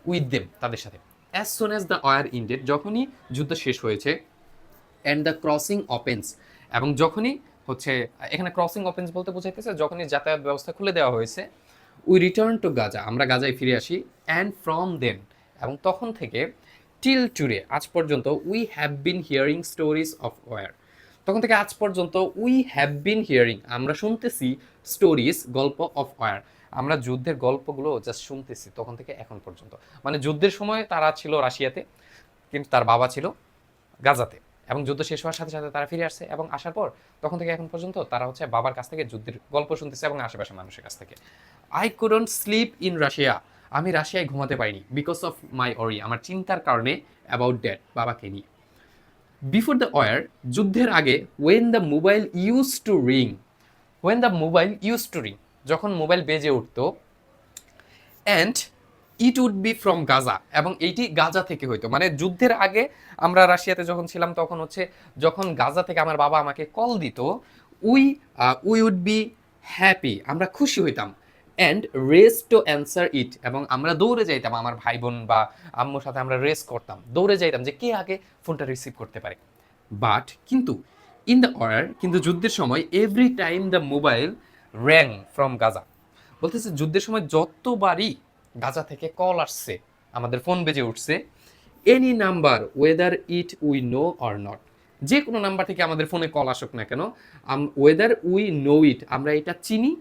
উইথ দেম, তাদের সাথে। As soon as the war ended, যখনই যুদ্ধ শেষ হয়েছে, অ্যান্ড দ্য ক্রসিং ওপেন্স, এবং যখনই হচ্ছে এখানে ক্রসিং ওপেন্স বলতে বোঝাইতেছে যখনই যাতায়াত ব্যবস্থা খুলে দেওয়া হয়েছে, উই রিটার্ন টু গাজা, আমরা গাজায় ফিরে আসি, অ্যান্ড ফ্রম দেন, এবং তখন থেকে টিল টুডে, আজ পর্যন্ত, we have been hearing stories of war, তখন থেকে আজ পর্যন্ত উই হ্যাভ বিন হিয়ারিং, আমরা শুনতেছি, স্টোরিজ, গল্প, অফ ওয়ার, আমরা যুদ্ধের গল্পগুলো জাস্ট শুনতেছি তখন থেকে এখন পর্যন্ত। মানে যুদ্ধের সময় তারা ছিল রাশিয়াতে, কিন্তু তার বাবা ছিল গাজাতে, এবং যুদ্ধ শেষ হওয়ার সাথে সাথে তারা ফিরে আসছে, এবং আসার পর তখন থেকে এখন পর্যন্ত তারা হচ্ছে বাবার কাছ থেকে যুদ্ধের গল্প শুনতেছে এবং আশেপাশের মানুষের কাছ থেকে। I couldn't slip in Russia, আমি রাশিয়ায় ঘুমাতে পারিনি, বিকজ অফ মাই অরি, আমার চিন্তার কারণে, অ্যাবাউট ড্যাড, বাবাকে নিয়ে। বিফোর দ্য ওয়ার, যুদ্ধের আগে, when the mobile used to ring, when the mobile used to ring, যখন মোবাইল বেজে উঠতো, and it would be from Gaza, এবং এইটি গাজা থেকে হইতো, মানে যুদ্ধের আগে আমরা রাশিয়াতে যখন ছিলাম তখন হচ্ছে যখন গাজা থেকে আমার বাবা আমাকে কল দিত, we we would be happy, আমরা খুশি হইতাম, and race to answer it, এবং আমরা দৌড়ে যাইতাম, আমার ভাই বোন বা আম্মুর সাথে আমরা রেস করতাম, দৌড়ে যাইতাম যে কে আগে ফোনটা রিসিভ করতে পারে। বাট কিন্তু ইন দ্য অয়ার, কিন্তু যুদ্ধের সময়, every time the mobile rang from Gaza, বলতেছে যুদ্ধের সময় যতবারই গাজা থেকে কল আসছে, আমাদের ফোন বেজে উঠছে, any number, weather it we know or not, যে কোনো নাম্বার থেকে আমাদের ফোনে কল আসুক না কেন, ওয়েদার উই নো ইট, আমরা এটা চিনি,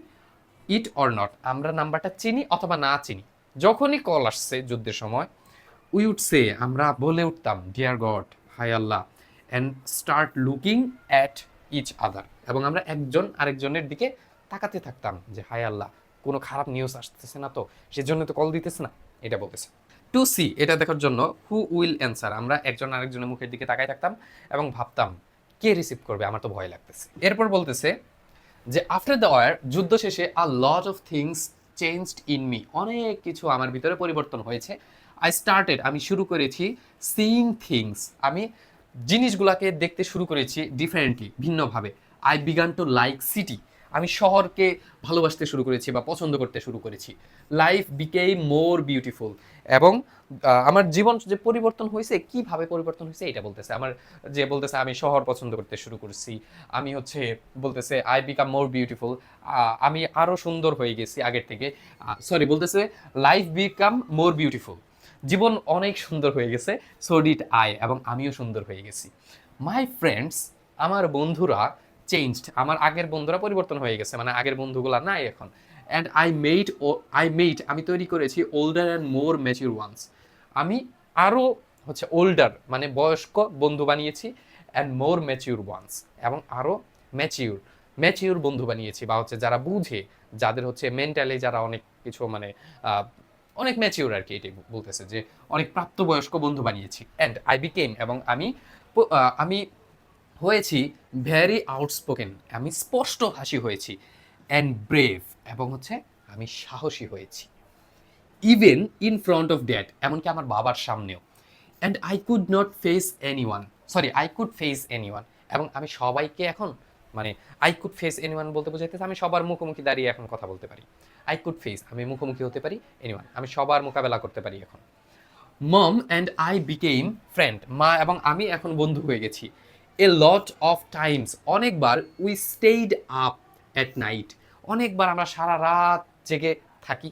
ইট অর নট, আমরা নাম্বারটা চিনি অথবা না চিনি, যখনই কল আসছে যুদ্ধের সময়, উই উড সে, আমরা বলে উঠতাম, ডিয়ার গড, হাই আল্লাহ, and start looking at each other, এবং আমরা একজন আরেকজনের দিকে তাকাতে থাকতাম যে হাই আল্লাহ, কোনো খারাপ নিউজ আসতেছে না তো, সেজন্য তো কল দিতেছে না, এটা বলতেছে। টু সি, এটা দেখার জন্য, হু উইল অ্যান্সার, আমরা একজন আরেকজনের মুখের দিকে তাকাই থাকতাম এবং ভাবতাম কে রিসিভ করবে, আমার তো ভয় লাগতেছে। এরপর বলতেছে যে আফটার দ্য ওয়ার, যুদ্ধ শেষে, a lot of things changed in me, অনেক কিছু আমার ভিতরে পরিবর্তন হয়েছে। আই স্টার্টেড, আমি শুরু করেছি, সিইং থিংস, আমি জিনিসগুলোকে দেখতে শুরু করেছি ডিফারেন্টলি, ভিন্নভাবে। I began to like city, আমি শহরকে ভালোবাসতে শুরু করেছি বা পছন্দ করতে শুরু করেছি। লাইফ বিকেম মোর বিউটিফুল, এবং আমার জীবন যে পরিবর্তন হয়েছে, কিভাবে পরিবর্তন হয়েছে এটা বলতেছে, আমার যে বলতেছে আমি শহর পছন্দ করতে শুরু করছি, আমি হচ্ছে বলতেছে আই বিকাম মোর বিউটিফুল, আমি আরো সুন্দর হয়ে গেছি আগের থেকে, সরি বলতেছে লাইফ বিকাম মোর বিউটিফুল, জীবন অনেক সুন্দর হয়ে গেছে, সো ডিড আই, এবং আমিও সুন্দর হয়ে গেছি। মাই ফ্রেন্ডস, আমার বন্ধুরা, চেঞ্জড, আমার আগের বন্ধুরা পরিবর্তন হয়ে গেছে, মানে আগের বন্ধুগুলা নাই এখন। অ্যান্ড আই মেড, আমি তৈরি করেছি, older and more mature ones, আমি আরও হচ্ছে ওল্ডার মানে বয়স্ক বন্ধু বানিয়েছি, অ্যান্ড মোর ম্যাচিউর ওয়ান্স, এবং আরও ম্যাচিউর বন্ধু বানিয়েছি, বা হচ্ছে যারা বুঝে, যাদের হচ্ছে মেন্টালি যারা অনেক কিছু মানে অনেক ম্যাচিউর আর কি, এটাই বলতেছে যে অনেক প্রাপ্তবয়স্ক বন্ধু বানিয়েছি। অ্যান্ড আই বিকেম, এবং আমি হয়েছি, ভেরি আউটস্পোকেন, আমি স্পষ্টভাষী হয়েছি, অ্যান্ড ব্রেভ, এবং হচ্ছে আমি সাহসী হয়েছি, even in front of dad, এমনকি আমার বাবার সামনেও। And I could not face anyone, sorry I could face anyone, এবং আমি সবাইকে এখন মানে আই কুড ফেস এনিওয়ান বলতে বোঝাইতেছে আমি সবার মুখোমুখি দাঁড়িয়ে এখন কথা বলতে পারি। আই কুড ফেস, আমি মুখোমুখি হতে পারি, এনিওয়ান, আমি সবার মোকাবেলা করতে পারি এখন। Mom and I became friend, মা এবং আমি এখন বন্ধু হয়ে গেছি। এ লট অফ টাইমস, অনেকবার we stayed up at night, অনেকবার আমরা সারা রাত জেগে থাকি।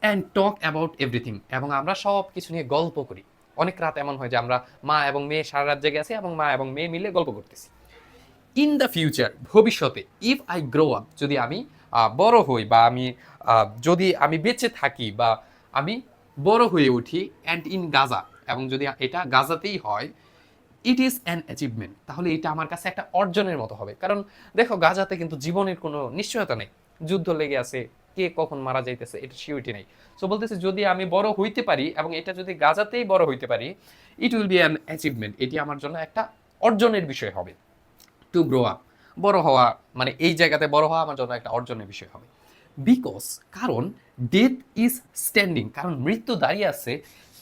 অ্যান্ড টক অ্যাবাউট এভরিথিং, এবং আমরা সব কিছু নিয়ে গল্প করি। অনেক রাত এমন হয় যে আমরা মা এবং মেয়ে সারা রাত জেগে আছি এবং মা এবং মেয়ে মিলে গল্প করতেছি। ইন দ্য ফিউচার, ভবিষ্যতে, ইফ আই গ্রো আপ, যদি আমি বড় হই বা আমি যদি আমি বেঁচে থাকি বা আমি বড় হয়ে উঠি, অ্যান্ড ইন গাজা, এবং যদি এটা গাজাতেই হয়, ইট ইজ অ্যান অ্যাচিভমেন্ট, তাহলে এটা আমার কাছে একটা অর্জনের মতো হবে। কারণ দেখো, গাজাতে কিন্তু জীবনের কোনো নিশ্চয়তা নেই, যুদ্ধ লেগে আছে, কে কখন মারা যাইতেছে এটা সিউরিটি নেই। সো বলতেছে যদি আমি বড় হইতে পারি এবং এটা যদি গাজাতেই বড় হইতে পারি, it will be an achievement, এটি আমার জন্য একটা অর্জনের বিষয় হবে। টু গ্রো আপ, বড় হওয়া, মানে এই জায়গাতে বড় হওয়া আমার জন্য একটা অর্জনের বিষয় হবে। বিকজ, কারণ ডেথ ইজ স্ট্যান্ডিং, কারণ মৃত্যু দাঁড়িয়ে আছে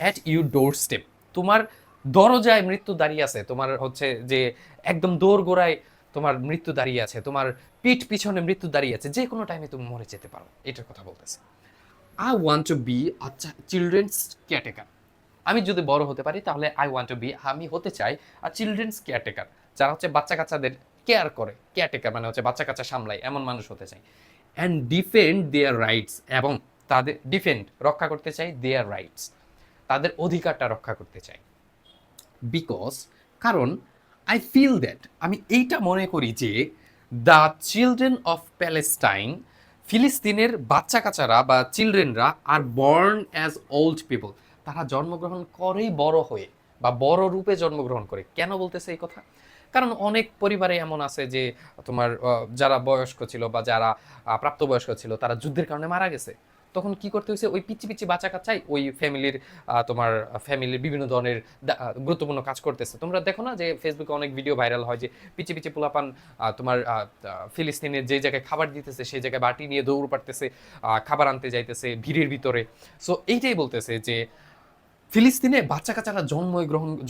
অ্যাট ইউর ডোর স্টেপ, তোমার দরজায় মৃত্যু দাঁড়িয়ে আছে, তোমার হচ্ছে যে একদম দোর গোড়ায় তোমার মৃত্যু দাঁড়িয়ে আছে, তোমার পিঠ পিছনে মৃত্যু দাঁড়িয়ে আছে, যে কোনো টাইমে তুমি মরে যেতে পারো, এটার কথা বলতেছে। I want to B a children's caretaker, আমি যদি বড় হতে পারি তাহলে আই ওয়ান্ট টু বি, আমি হতে চাই আর চিলড্রেন্স কেয়ারটেকার, যারা হচ্ছে বাচ্চা কাচ্চাদের কেয়ার করে, কেয়ারটেকার মানে হচ্ছে বাচ্চা কাচ্চা সামলায়, এমন মানুষ হতে চাই। অ্যান্ড ডিফেন্ড দেয়ার রাইটস, এবং তাদের ডিফেন্ড রক্ষা করতে চাই, দেয়ার রাইটস তাদের অধিকারটা রক্ষা করতে চাই। বিকজ, কারণ আই ফিল দ্যাট, আমি এইটা মনে করি যে দ্য চিলড্রেন অফ প্যালেস্টাইন, ফিলিস্তিনের বাচ্চা কাচ্চারা বা চিলড্রেনরা are born as old people, তারা জন্মগ্রহণ করেই বড় হয়ে বা বড় রূপে জন্মগ্রহণ করে। কেন বলতেছে এই কথা? কারণ অনেক পরিবারে এমন আছে যে তোমার যারা বয়স্ক ছিল বা যারা প্রাপ্তবয়স্ক ছিল, তারা যুদ্ধের কারণে মারা গেছে। তখন কি করতে হয়েছে, ওই পিচ্ছি পিচ্ছি বাচ্চা কাচ্চাই ওই ফ্যামিলির তোমার ফ্যামিলির বিভিন্ন ধরনের গুরুত্বপূর্ণ কাজ করতেছে। তোমরা দেখো না যে ফেসবুকে অনেক ভিডিও ভাইরাল হয় যে পিচ্ছি পিচ্ছি পোলাপান তোমার ফিলিস্তিনের যে জায়গায় খাবার দিতেছে সেই জায়গায় বাটি নিয়ে দৌড় পাড়তেছে, খাবার আনতে যাইতেছে ভিড়ের ভিতরে। সো এইটাই বলতেছে যে ফিলিস্তিনে বাচ্চা কাচ্চারা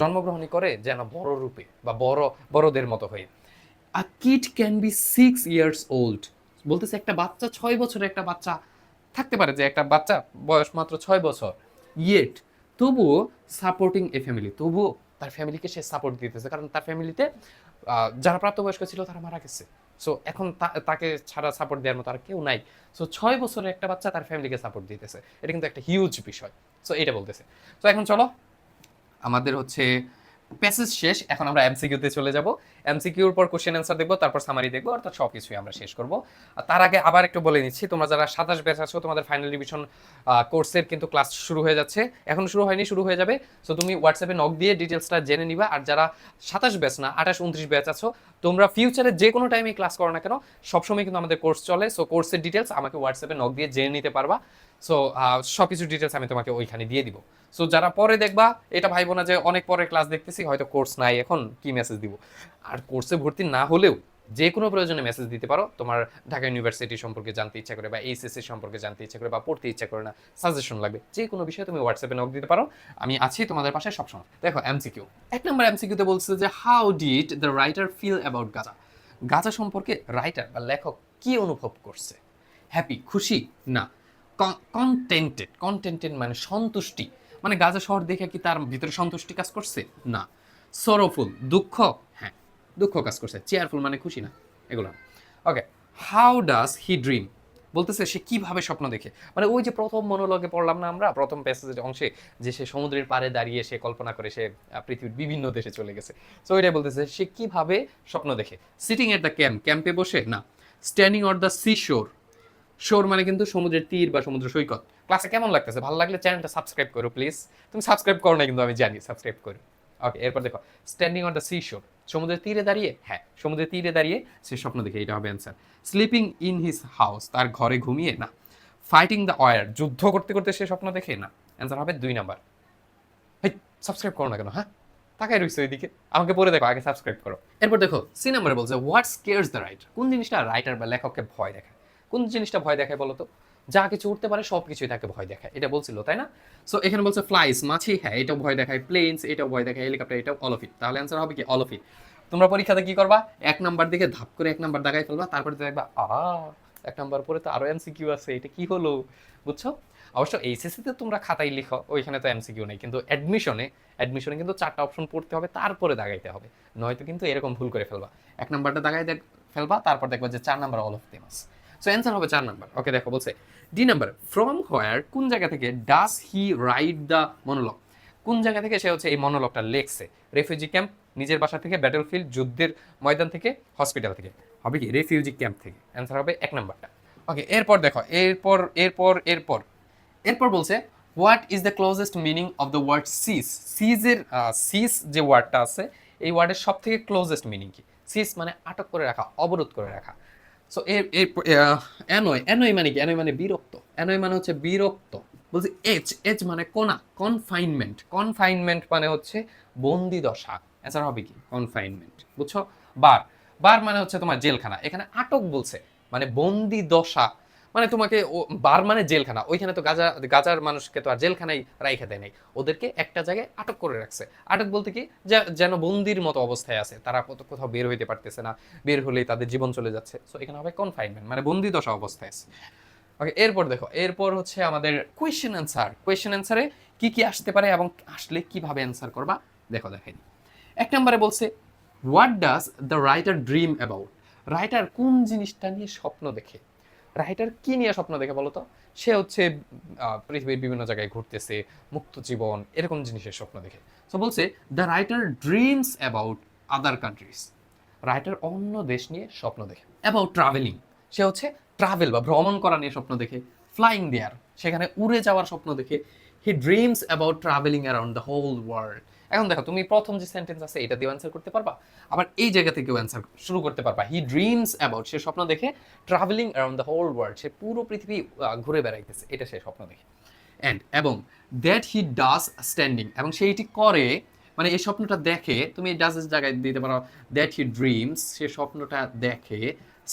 জন্মগ্রহণই করে যেন বড় রূপে বা বড়দের মতো হয়ে। A kid can be 6 years old, বলতেছে একটা বাচ্চা 6 বছরের একটা বাচ্চা থাকতে পারে, যে একটা বাচ্চা বয়স মাত্র 6 বছর, ইয়েট তবুও সাপোর্টিং এ ফ্যামিলি, তবুও তার ফ্যামিলিকে সে সাপোর্ট দিতেছে, কারণ তার ফ্যামিলিতে যারা প্রাপ্তবয়স্ক ছিল তারা মারা গেছে। সো এখন তাকে ছাড়া সাপোর্ট দেওয়ার মতো আর কেউ নাই। সো 6 বছরের একটা বাচ্চা তার ফ্যামিলিকে সাপোর্ট দিতেছে, এটা কিন্তু একটা হিউজ বিষয়। সো এটা বলতেছে। তো এখন চলো, আমাদের হচ্ছে প্যাসেজ শেষ, এখন আমরা এমসিকিউতে চলে যাব। এমসিকিউর পর কোশ্চেন অ্যান্সার দেখবো, তারপর সামারি দেখবো, অর্থাৎ সব কিছুই আমরা শেষ করব। আর তার আগে আবার একটু বলে নিচ্ছি, তোমরা যারা 27 ব্যাচ আছো, তোমাদের ফাইনাল রিভিশন কোর্সের কিন্তু ক্লাস শুরু হয়ে যাচ্ছে, এখন শুরু হয়নি, শুরু হয়ে যাবে। সো তুমি হোয়াটসঅ্যাপে নক দিয়ে ডিটেলসটা জেনে নিবা। আর যারা 27 ব্যাচ না 28 29 ব্যাচ আছো, তোমরা ফিউচারে যে কোনো টাইমে ক্লাস করো না কেন, সবসময় কিন্তু আমাদের কোর্স চলে। সো কোর্সের ডিটেলস আমাকে হোয়াটসঅ্যাপে নক দিয়ে জেনে নিতে পারবা। সো সব কিছু ডিটেলস আমি তোমাকে ওইখানে দিয়ে দিব। সো যারা পরে দেখবা, এটা ভাইবো না যে অনেক পরে ক্লাস দেখতেছি, হয়তো কোর্স নাই, এখন কি মেসেজ দিব। আর কোর্সে ভর্তি না হলেও যে কোনো প্রয়োজনে মেসেজ দিতে পারো, তোমার ঢাকা ইউনিভার্সিটি সম্পর্কে জানতে ইচ্ছা করে বা এইচএসসি সম্পর্কে জানতে ইচ্ছা করে বা পড়তে ইচ্ছা করে না, সাজেশন লাগবে, যে কোনো বিষয়ে তুমি হোয়াটসঅ্যাপে নক দিতে পারো, আমি আছি তোমাদের পাশে সবসময়। দেখো এমসিকিউ, 1 নম্বর এমসিকিউতে বলছে যে how did the writer feel about Gaza, Gaza সম্পর্কে রাইটার বা লেখক কি অনুভব করছে? হ্যাপি, খুশি, না কন্টেন্টেড, কন্টেন্টেড মানে সন্তুষ্টি, মানে গাজা শহর দেখে কি তার ভিতরে সন্তুষ্টি কাজ করছে? না। সরোফুল, দুঃখ, হ্যাঁ দুঃখ কাজ করছে। চেয়ারফুল মানে খুশি না, এগুলো। ওকে, হাউ ডাজ হি ড্রিম, বলতেছে সে কিভাবে স্বপ্ন দেখে, মানে ওই যে প্রথম মনোলগে পড়লাম না আমরা প্রথম প্যাসেজের অংশে, যে সে সমুদ্রের পাড়ে দাঁড়িয়ে সে কল্পনা করে সে পৃথিবীর বিভিন্ন দেশে চলে গেছে। সো এটাই বলতেছে সে কিভাবে স্বপ্ন দেখে। সিটিং এট দ্য ক্যাম্পে বসে, না। স্ট্যান্ডিং অন দ্য সি শোর, শোর মানে কিন্তু সমুদ্রের তীর বা সমুদ্র সৈকত। ক্লাসে কেমন লাগতেছে? ভালো লাগলে চ্যানেলটা সাবস্ক্রাইব করো প্লিজ। তুমি সাবস্ক্রাইব করো না কিন্তু আমি জানি, সাবস্ক্রাইব করো। ওকে, এরপর দেখো স্ট্যান্ডিং অন দ্য সি শোর, সমুদ্রের তীরে দাঁড়িয়ে, হ্যাঁ সমুদ্রের তীরে দাঁড়িয়ে সে স্বপ্ন দেখে, এটা হবে answer. Sleeping in his house, তার ঘরে ঘুমিয়ে, না। ফাইটিং দ্য ওয়ার, যুদ্ধ করতে করতে সে স্বপ্ন দেখে, না। অ্যান্সার হবে 2 নাম্বার। হেই, সাবস্ক্রাইব করো না কেন? হ্যাঁ, তাকাই রইছে ওইদিকে, আমাকে পড়ে দেখো, আগে সাবস্ক্রাইব করো। এরপর দেখো সি নাম্বারে বলছে হোয়াট স্কেয়ার্স দ্য রাইটার, কোন জিনিসটা রাইটার বা লেখককে ভয় দেখায়? কোন জিনিসটা ভয় দেখায় বলো তো? যা কিছু উঠতে পারে সব কিছুই তাকে ভয় দেখায়, এটা বলছিল তাই না? সো এখানে বলছে ফ্লাইস, মাছি, হ্যাঁ এটাও ভয় দেখায়, প্লেনস এটাও ভয় দেখায়, হেলিকপ্টার এটাও, অল অফ ইট। তাহলে অ্যান্সার হবে কি অল অফ ইট। তোমরা পরীক্ষাতে কি করবা, 1 নাম্বার দিকে ধাপ করে 1 নাম্বার দাগাই ফেলবা, তারপরে দেখবা 1 নাম্বার পরে তো আরো এমসিকিউ আছে, এটা কি হলো, বুঝছো? অবশ্য এইচএসসিতে তোমরা খাতায় লিখো, ওইখানে তো এমসিকিউ নেই, কিন্তু অ্যাডমিশনে কিন্তু 4টা অপশন পড়তে হবে, তারপরে দাগাইতে হবে, নয়তো কিন্তু এরকম ভুল করে ফেলবা। 1 নাম্বারটা দাগাই ফেলবা, তারপর দেখবা যে 4 নাম্বার অল অফ দেম আছে। সো অ্যান্সার হবে 4 নাম্বার। ওকে, দেখো বলছে ডি নাম্বার, ফ্রম হোয়ার, কোন জায়গা থেকে, does he write the monologue, কোন জায়গা থেকে সে হচ্ছে এই মনোলগটা লেখছে। রেফিউজি ক্যাম্প, নিজের বাসা থেকে, ব্যাটলফিল্ড যুদ্ধের ময়দান থেকে, হসপিটাল থেকে। হবে কি রেফিউজি ক্যাম্প থেকে, অ্যান্সার হবে 1 নাম্বারটা। ওকে, এরপর দেখো, এরপর বলছে what is the closest meaning of the word cease. Cease যে ওয়ার্ডটা আছে, এই ওয়ার্ডের সব থেকে ক্লোজেস্ট মিনিং কি? সিজ মানে আটক করে রাখা, অবরোধ করে রাখা। সো অ্যানয় মানে কি? অ্যানয় মানে বিরক্ত, অ্যানয় মানে হচ্ছে বিরক্ত। বলছি এজ মানে কোনা, কনফাইনমেন্ট মানে হচ্ছে বন্দি দশা। অ্যান্সার হবে কি কনফাইনমেন্ট, বুঝছো? বার বার মানে হচ্ছে তোমার জেলখানা, এখানে আটক বলছে মানে বন্দি দশা, মানে তোমাকে বার মানে জেলখানা, ওইখানে তো গাজার মানুষকে তো আর জেলখানায় রাইখা দেয় নাই, ওদেরকে একটা জায়গায় আটক করে রাখছে। আটক বলতে কি, যেন বন্দির মতো অবস্থায় আছে, তারা কোথাও বের হইতে পারতেছে না, বের হলেই তাদের জীবন চলে যাচ্ছে। সো এখানে হবে কনফাইনমেন্ট মানে বন্দি দশা অবস্থায় আছে। ওকে, এরপর দেখো, এরপর হচ্ছে আমাদের কোয়েশ্চেন অ্যান্সারে কি কি আসতে পারে এবং আসলে কিভাবে অ্যান্সার করবা, দেখো দেখাই। 1 নম্বরে বলছে what does the writer dream about, writer কোন জিনিসটা নিয়ে স্বপ্ন দেখে। রাইটার কি নিয়ে স্বপ্ন দেখে বলো তো? সে হচ্ছে পৃথিবীর বিভিন্ন জায়গায় ঘুরতেছে, মুক্ত জীবন, এরকম জিনিসের স্বপ্ন দেখে। সো বলছে the writer dreams about other countries, writer অন্য দেশ নিয়ে স্বপ্ন দেখে। অ্যাবাউট ট্রাভেলিং, সে হচ্ছে ট্রাভেল বা ভ্রমণ করা নিয়ে স্বপ্ন দেখে। ফ্লাইং দেয়ার, সেখানে উড়ে যাওয়ার স্বপ্ন দেখে। He dreams about travelling around the whole world. এখন দেখো, তুমি প্রথম যে সেন্টেন্স আছে এটা দিয়ে অ্যান্সার করতে পারবা, আবার এই জায়গা থেকেও অ্যান্সার শুরু করতে পারবা। হি ড্রিমস অ্যাবাউট, সে স্বপ্ন দেখে travelling around the whole world, সে পুরো পৃথিবী ঘুরে বেড়াইতেছে, এটা সে স্বপ্ন দেখে। এবং দ্যাট হি ডাজ স্ট্যান্ডিং, এবং সে এটি করে, মানে এই স্বপ্নটা দেখে, তুমি এই ডাজের জায়গায় দিতে পারো দ্যাট হি ড্রিমস, সে স্বপ্নটা দেখে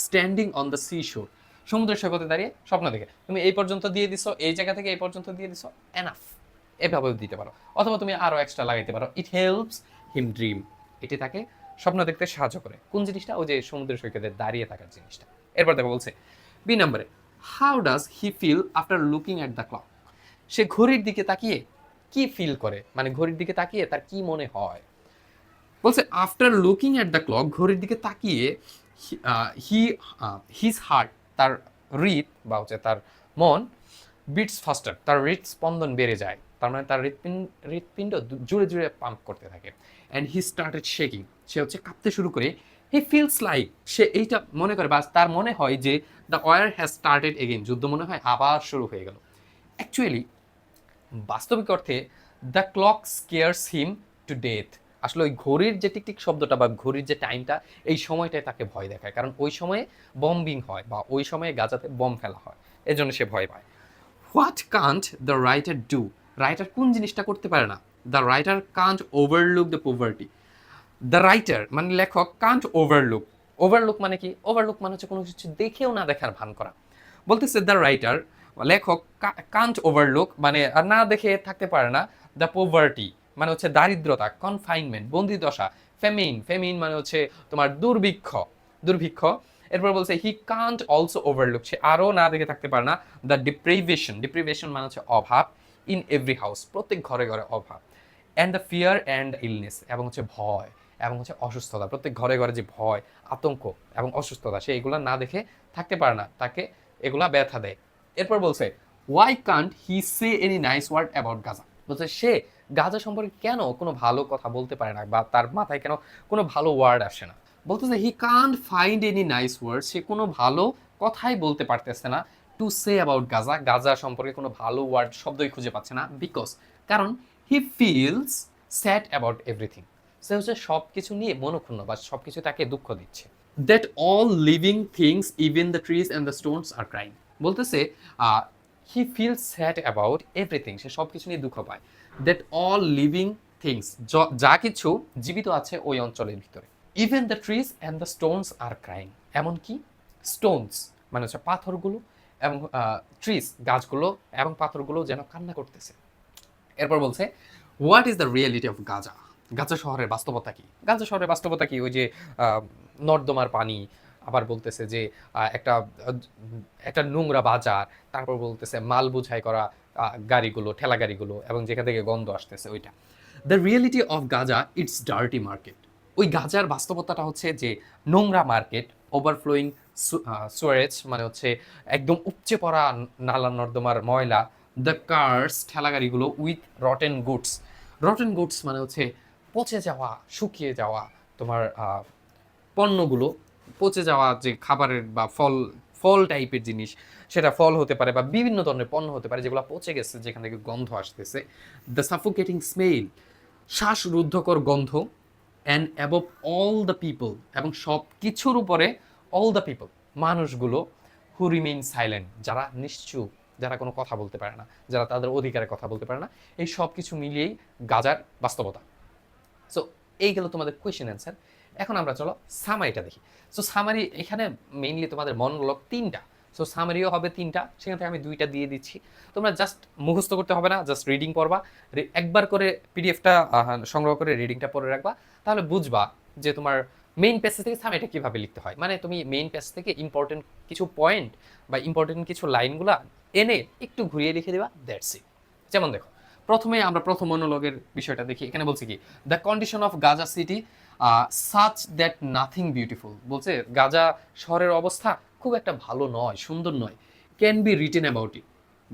স্ট্যান্ডিং অন দ্য সি শোর, সমুদ্রের সৈকতে দাঁড়িয়ে স্বপ্ন দেখে। তুমি এই পর্যন্ত দিয়ে দিছো, এই জায়গা থেকে এই পর্যন্ত দিয়ে দিছো, এনাফ, এভাবেও দিতে পারো। অথবা তুমি আরো এক্সট্রা লাগাইতে পারো, ইট হেল্পস হিম ড্রিম, এটি তাকে স্বপ্ন দেখতে সাহায্য করে। কোন জিনিসটা? ওই যে সমুদ্রের সৈকতে দাঁড়িয়ে থাকার জিনিসটা। এরপর দেখো বলছে বি নম্বরে, how does he feel after looking at the clock, সে ঘড়ির দিকে তাকিয়ে কি ফিল করে, মানে ঘড়ির দিকে তাকিয়ে তার কি মনে হয়। বলছে after looking at the clock, ঘড়ির দিকে তাকিয়ে হিজ হার্ট, তার হৃদ বা হচ্ছে তার মন, বিটস ফাস্টার, তার হৃদস্পন্দন বেড়ে যায়, তার মানে তার হৃৎপিণ্ড জুড়ে জুড়ে পাম্প করতে থাকে। অ্যান্ড হি স্টার্টেড শেকিং, সে হচ্ছে কাঁপতে শুরু করে। হি ফিলস লাইক, সে এইটা মনে করে বা তার মনে হয় যে the war has started again, যুদ্ধ মনে হয় আবার শুরু হয়ে গেল। অ্যাকচুয়ালি বাস্তবিক অর্থে the clock scarce him to death, আসলে ওই ঘড়ির যে টিকটিক শব্দটা বা ঘড়ির যে টাইমটা, এই সময়টায় তাকে ভয় দেখায়, কারণ ওই সময়ে বম্বিং হয় বা ওই সময়ে গাজাতে বম ফেলা হয়, এই জন্য সে ভয় পায়। What can't the writer do, writer কোন জিনিসটা করতে পারে না? The writer can't overlook the poverty, the writer মানে লেখক, কান্ট ওভারলুক মানে কি? ওভারলুক মানে হচ্ছে কোনো কিছু দেখেও না দেখার ভান করা। বলতেছে দ্য রাইটার, লেখক, কান্ট ওভারলুক মানে আর না দেখে থাকতে পারে না, দ্য পোভার্টি মানে হচ্ছে দারিদ্রতা, কনফাইনমেন্ট বন্দিদশা, ফেমিন মানে হচ্ছে তোমার দুর্ভিক্ষ। এরপর বলছে হি কান্ট অলসো ওভারলুক, সে আরও না দেখে থাকতে পারে না, দ্য ডিপ্রিভেশন মানে হচ্ছে অভাব, ইন এভরি হাউস, প্রত্যেক ঘরে ঘরে অভাব। And the fear and illness, এবং হচ্ছে ভয় এবং হচ্ছে অসুস্থতা, প্রত্যেক ঘরে ঘরে যে ভয়, আতঙ্ক এবং অসুস্থতা, সে এগুলা না দেখে থাকতে পারে না, তাকে এগুলা ব্যথা দেয়। এরপর বলছে why can't he say any nice word about Gaza, বলছে সে গাজা সম্পর্কে কেন কোনো ভালো কথা বলতে পারে না, বা তার মাথায় কেন কোনো ভালো ওয়ার্ড আসে না। বলতেছে he can't find any nice word, সে কোনো ভালো কথাই বলতে পারতেছে না, টু সে অ্যাবাউট গাজা সম্পর্কে কোনো ভালো ওয়ার্ড শব্দই খুঁজে পাচ্ছে না, বিকজ কারণ he feels sad about everything, সে হচ্ছে সব কিছু নিয়ে মনক্ষুণ্ণ বা সব কিছু তাকে দুঃখ দিচ্ছে। That all living things even the trees and the stones are crying, বলতেছে he feels sad about everything, সে সব কিছু নিয়ে দুঃখ পায়। দ্যাট অল লিভিং থিংস, যা কিছু জীবিত আছে ওই অঞ্চলের ভিতরে। Even the trees and the stones are crying, এমনকি স্টোনস মানে হচ্ছে পাথরগুলো এবং ট্রিজ গাছগুলো এবং পাথরগুলো যেন কান্না করতেছে। এরপর বলছে what is the reality of Gaza শহরের বাস্তবতা কি? গাজা শহরের বাস্তবতা কি? ওই যে নর্দমার পানি, আবার বলতেছে যে একটা একটা নোংরা বাজার, তারপর বলতেছে মাল বোঝাই করা গাড়িগুলো, ঠেলা গাড়িগুলো, এবং যেখান থেকে গন্ধ আসতেছে ওইটা। The reality of Gaza, it's dirty market. ওই গাজার বাস্তবতাটা হচ্ছে যে নোংরা মার্কেট, ওভারফ্লোয়িং সুয়ারেজ, মানে হচ্ছে একদম উপচে পড়া নালা নর্দমার ময়লা, দ্য কার্স, ঠেলা গাড়িগুলো, with rotten goods. Rotten goods মানে হচ্ছে পচে যাওয়া, শুকিয়ে যাওয়া তোমার পণ্যগুলো, পচে যাওয়া যে খাবারের বা ফল ফল টাইপের জিনিস, সেটা ফল হতে পারে বা বিভিন্ন ধরনের পণ্য হতে পারে যেগুলো পচে গেছে, যেখান থেকে গন্ধ আসতেছে। দ্য সাফোকেটিং স্মেল, শ্বাসরুদ্ধকর গন্ধ। And above all the people, এবং সব কিছুর উপরে অল দ্য পিপল, মানুষগুলো, হু রিমেইন সাইলেন্ট, যারা নিশ্চুপ, যারা কোনো কথা বলতে পারে না, যারা তাদের অধিকারে কথা বলতে পারে না। এই সব কিছু মিলিয়েই গাজার বাস্তবতা। সো এই গেল তোমাদের কোয়েশ্চেন অ্যান্সার। এখন আমরা চলো সামারিটা দেখি। সো সামারি এখানে মেইনলি তোমাদের মনোলগ 3টা। সো সামারিও হবে 3টা, সেখান থেকে আমি 2টা দিয়ে দিচ্ছি। তোমরা জাস্ট মুখস্থ করতে হবে না, জাস্ট রিডিং পড়বা, একবার করে পিডিএফটা সংগ্রহ করে রিডিংটা পড়ে রাখবা, তাহলে বুঝবা যে তোমার মেইন পেজ থেকে সামারিটা কীভাবে লিখতে হয়। মানে তুমি মেইন পেজ থেকে ইম্পর্টেন্ট কিছু পয়েন্ট বা ইম্পর্টেন্ট কিছু লাইনগুলা এনে একটু ঘুরিয়ে লিখে দেবা, দ্যাটস ইট। যেমন দেখো, প্রথমে আমরা প্রথম মনোলগের বিষয়টা দেখি। এখানে বলছি কি, the condition of Gaza city such that nothing beautiful. বলছে গাজা শহরের অবস্থা খুব একটা ভালো নয়, সুন্দর নয়। Can be written about it.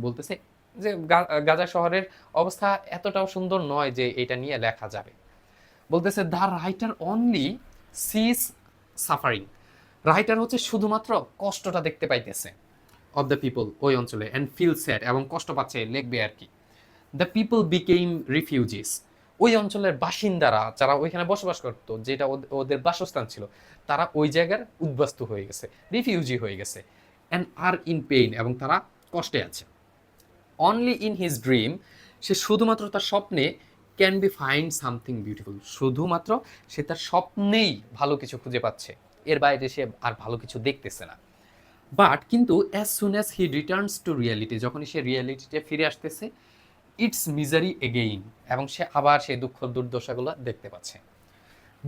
বলতেছে যে গাজা শহরের অবস্থা এতটাও সুন্দর নয় যে এটা নিয়ে লেখা যাবে। বলতেছে the writer only sees suffering. Writer হচ্ছে শুধুমাত্র কষ্টটা দেখতে পাইতেছে অফ দ্য পিপল ওই অঞ্চলে, অ্যান্ড ফিল স্যাড, এবং কষ্ট পাচ্ছে, লিখবে আর কি। The people became refugees. ওই অঞ্চলের বাসিন্দারা যারা ওইখানে বসবাস করতো, যেটা ওদের বাসস্থান ছিল, তারা ওই জায়গার উদ্বাস্তু হয়ে গেছে, রিফিউজি হয়ে গেছে। অ্যান্ড আর ইন পেইন, এবং তারা কষ্টে আছে। অনলি ইন হিজ ড্রিম, সে শুধুমাত্র তার স্বপ্নে, can be find something beautiful. শুধুমাত্র সে তার স্বপ্নেই ভালো কিছু খুঁজে পাচ্ছে, এর বাইরে সে আর ভালো কিছু দেখতেছে না। বাট কিন্তু as soon as he returns to reality, যখনই সে রিয়ালিটিতে ফিরে আসতেছে, ইটস মিজারি এগেইন, এবং সে আবার সেই দুঃখ দুর্দশাগুলো দেখতে পাচ্ছে।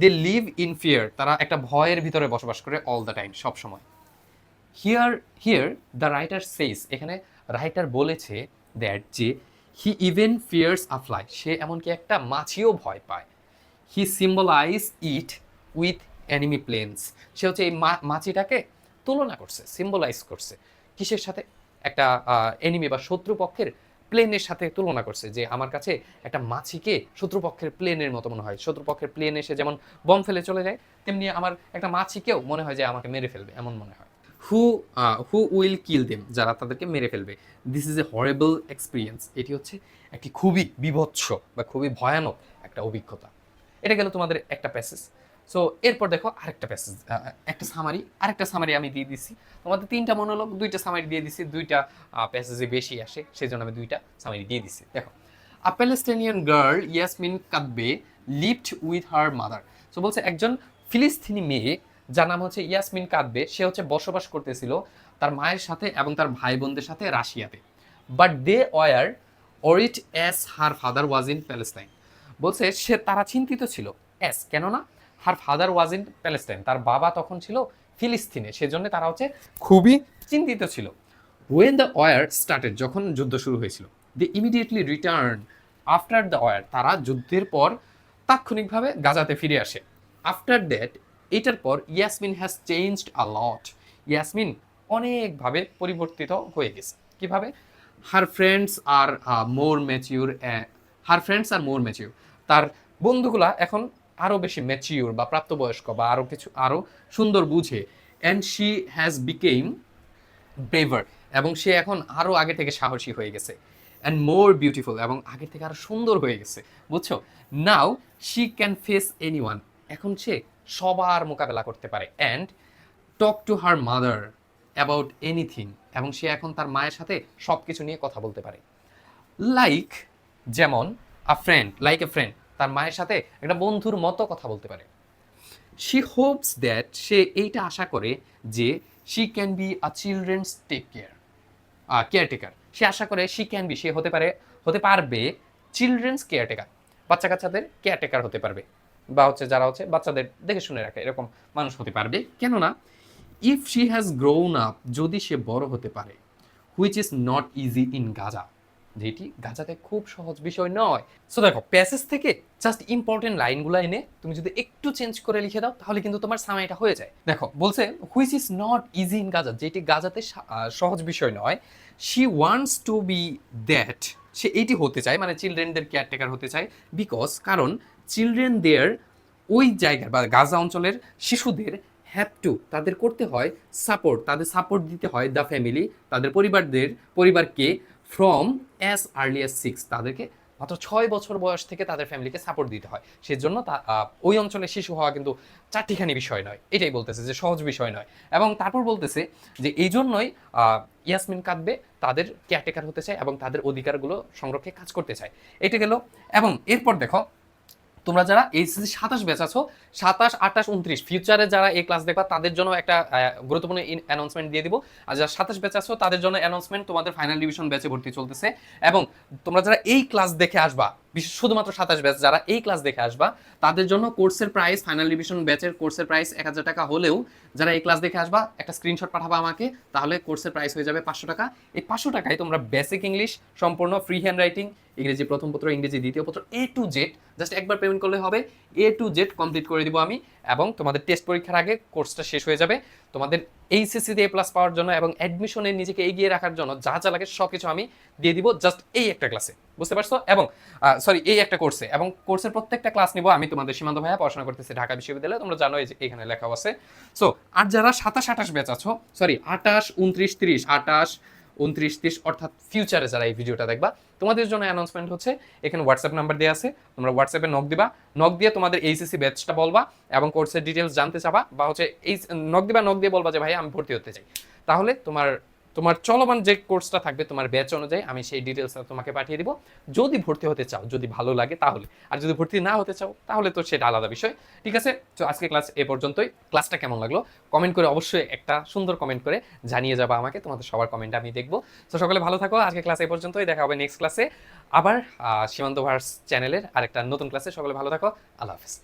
দে লিভ ইন ফিয়ার, তারা একটা ভয়ের ভিতরে বসবাস করে অল দ্য টাইম, সব সময়। হিয়ার দ্য রাইটার সেজ, এখানে রাইটার বলেছে দ্যাট যে he even fears a fly, সে এমনকি একটা মাছিও ভয় পায়। He symbolize it with enemy planes, সে হচ্ছে এই মাছিটাকে তুলনা করছে, সিম্বলাইজ করছে কিসের সাথে, একটা এনিমি বা শত্রুপক্ষের প্লেনের সাথে তুলনা করছে, যে আমার কাছে একটা মাছিকে শত্রুপক্ষের প্লেনের মতো মনে হয়। শত্রুপক্ষের প্লেন এসে যেমন বম ফেলে চলে যায়, তেমনি আমার একটা মাছিকেও মনে হয় যে আমাকে মেরে ফেলবে, এমন মনে হয়। হু হু উইল কিল দেম, যারা তাদেরকে মেরে ফেলবে। This is a horrible experience, এটি হচ্ছে একটি খুবই বিভৎস বা খুবই ভয়ানক একটা অভিজ্ঞতা। এটা গেল তোমাদের একটা প্যাসেজ। সো এরপর দেখো আরেকটা প্যাসেজ, আরেকটা সামারি আমি দিয়ে দিচ্ছি। তোমাদের 3টা মনোলগ, 2টা সামারি দিয়ে দিচ্ছি, 2টা প্যাসেজে বেশি আসে, সেই জন্য আমি 2টা সামারি দিয়ে দিচ্ছি। দেখো, a Palestinian girl Yasmin Kadbe lived with her mother. So বলছে একজন ফিলিস্তিনি মেয়ে যার নাম হচ্ছে ইয়াসমিন কাদবে, সে হচ্ছে বসবাস করতেছিল তার মায়ের সাথে এবং তার ভাই বোনদের সাথে রাশিয়াতে। But they were worried as her father was in Palestine. বলছে তারা চিন্তিত ছিল, কেননা her father was in Palestine, তার বাবা তখন ছিল ফিলিস্তিনে, সেজন্য তারা হচ্ছে খুবই চিন্তিত ছিল। ওয়েন দ্য ওয়ার স্টার্টেড, যখন যুদ্ধ শুরু হয়েছিল, they immediately return after the war, তারা যুদ্ধের পর তাৎক্ষণিকভাবে গাজাতে ফিরে আসে। আফটার দ্যাট, এটার পর ইয়াসমিন হ্যাজ চেঞ্জড আ লট, ইয়াসমিন অনেকভাবে পরিবর্তিত হয়ে গেছে। কিভাবে? হার ফ্রেন্ডস আর মোর ম্যাচিউর, তার বন্ধুগুলা এখন আরও বেশি ম্যাচিউর বা প্রাপ্তবয়স্ক বা আরও সুন্দর বুঝে। And she has became braver, এবং সে এখন আরও আগে থেকে সাহসী হয়ে গেছে। অ্যান্ড মোর বিউটিফুল, এবং আগের থেকে আরও সুন্দর হয়ে গেছে, বুঝছো? Now she can face anyone, এখন সে সবার মোকাবেলা করতে পারে। And talk to her mother about anything, এবং সে এখন তার মায়ের সাথে সব কিছু নিয়ে কথা বলতে পারে। লাইক, যেমন আ ফ্রেন্ড, তার মায়ের সাথে একটা বন্ধুর মতো কথা বলতে পারে। শি হোপস দ্যাট, সে এইটা আশা করে যে she can be a children's caretaker, সে আশা করে সে হতে পারবে চিলড্রেন্স কেয়ারটেকার, বাচ্চা কাচ্চাদের কেয়ারটেকার হতে পারবে, বা হচ্ছে যারা হচ্ছে বাচ্চাদের দেখে শুনে রাখে, এরকম মানুষ হতে পারবে। কেননা if she has grown up, যদি সে বড় হতে পারে, which is not easy in Gaza, যেটি গাঁজাতে খুব সহজ বিষয় নয়। সো দেখো প্যাসেজ থেকে জাস্ট ইম্পর্টেন্ট লাইনগুলো এনে তুমি যদি একটু চেঞ্জ করে লিখে দাও তাহলে কিন্তু তোমার সামাইটা হয়ে যায়। দেখো বলছে which is not easy in Gaza, যেটি গাজাতে সহজ বিষয় নয়। She wants to be that, সে এইটি হতে চায়, মানে চিলড্রেনদের কেয়ারটেকার হতে চায়। বিকজ কারণ চিলড্রেন দেয়ার, ওই জায়গার বা গাজা অঞ্চলের শিশুদের হ্যাভ টু, তাদের করতে হয় সাপোর্ট, তাদের সাপোর্ট দিতে হয় দ্য ফ্যামিলি, তাদের পরিবারকে ফ্রম অ্যাজ আর্লি অ্যাজ 6, তাদেরকে মাত্র 6 বছর বয়স থেকে তাদের ফ্যামিলিকে সাপোর্ট দিতে হয়। সেজন্য ওই অঞ্চলে শিশু হওয়া কিন্তু চারটিখানি বিষয় নয়, এটাই বলতেছে যে সহজ বিষয় নয়। এবং তারপর বলতেছে যে এই জন্যই ইয়াসমিন কাঁদবে তাদের কেয়ারটেকার হতে চায় এবং তাদের অধিকারগুলো সংরক্ষে কাজ করতে চায়। এটা গেল। এবং এরপর দেখো তোমরা যারা এইচএসসি 27 ব্যাচ আছো, 27, 28, 29 ফিউচারে যারা এই ক্লাস দেখবা তাদের জন্য একটা গুরুত্বপূর্ণ অ্যানাউন্সমেন্ট দিয়ে দিব। আর যারা 27 ব্যাচ আছো তাদের জন্য অ্যানাউন্সমেন্ট, তোমাদের ফাইনাল ডিভিশন ব্যাচে ভর্তি চলতেছে। এবং তোমরা যারা এই ক্লাস দেখে আসবা, শুধুমাত্র 27 ব্যাচ যারা এই ক্লাস দেখে আসবা তাদের জন্য কোর্সের প্রাইস, ফাইনাল ডিভিশন ব্যাচের কোর্সের প্রাইস 1000 টাকা হলেও যারা এই ক্লাস দেখে আসবা একটা স্ক্রিনশট পাঠাবা আমাকে, তাহলে কোর্সের প্রাইস হয়ে যাবে 500 টাকা। এই 500 টাকায় তোমরা বেসিক ইংলিশ সম্পূর্ণ, ফ্রি হ্যান্ড রাইটিং, ইংরেজি প্রথম পত্র, ইংরেজি দ্বিতীয় পত্র, A to Z, জাস্ট একবার পেমেন্ট করলে হবে, A to Z কমপ্লিট করে দিব আমি। এবং তোমাদের টেস্ট পরীক্ষার আগে কোর্সটা শেষ হয়ে যাবে। তোমাদের এইচএসসি তে A+ পাওয়ার জন্য এবং অ্যাডমিশনে নিজেকে এগিয়ে রাখার জন্য যা যা লাগে সব কিছু আমি দিয়ে দিব জাস্ট এই একটা ক্লাসে, বুঝতে পারছো? এবং এই একটা কোর্সে, এবং কোর্সের প্রত্যেকটা ক্লাস নিব আমি। তোমাদের সীমান্ত ভাইয়া পড়াশোনা করতেছি ঢাকা বিশ্ববিদ্যালয়ে, তোমরা জানো এই যে এখানে লেখা আছে। সো আর যারা 27, 28 ব্যাচ আছো, 28, 29, 30, 28, 29, 30 অর্থাৎ ফিউচারে যারা এই ভিডিওটা দেখবা তোমাদের জন্য অ্যানাউন্সমেন্ট হচ্ছে। এখানে হোয়াটসঅ্যাপ নাম্বার দেওয়া আছে, তোমরা হোয়াটসঅ্যাপে নক দিবা, নক দিয়ে তোমাদের এইচএসসি ব্যাচটা বলবা এবং কোর্সের ডিটেলস জানতে চাবা, বা হচ্ছে এই নক দিয়ে বলবা যে ভাই আমি ভর্তি হতে চাই। তাহলে তোমার চলমান যে কোর্সটা থাকবে তোমার ব্যাচ অনুযায়ী আমি সেই ডিটেলসটা তোমাকে পাঠিয়ে দিব। যদি ভর্তি হতে চাও, যদি ভালো লাগে তাহলে, আর যদি ভর্তি না হতে চাও তাহলে তো সেটা আলাদা বিষয়। ঠিক আছে, তো আজকে ক্লাস এ পর্যন্তই। ক্লাসটা কেমন লাগলো কমেন্ট করে অবশ্যই একটা সুন্দর কমেন্ট করে জানিয়ে যাবা আমাকে, তোমাদের সবার কমেন্ট আমি দেখবো। তো সকলে ভালো থাকো, আজকে ক্লাস এ পর্যন্তই, দেখা হবে নেক্সট ক্লাসে আবার সীমান্ত ভার্স চ্যানেলের আরেকটা নতুন ক্লাসে। সকলে ভালো থাকো, আল্লাহ হাফেজ।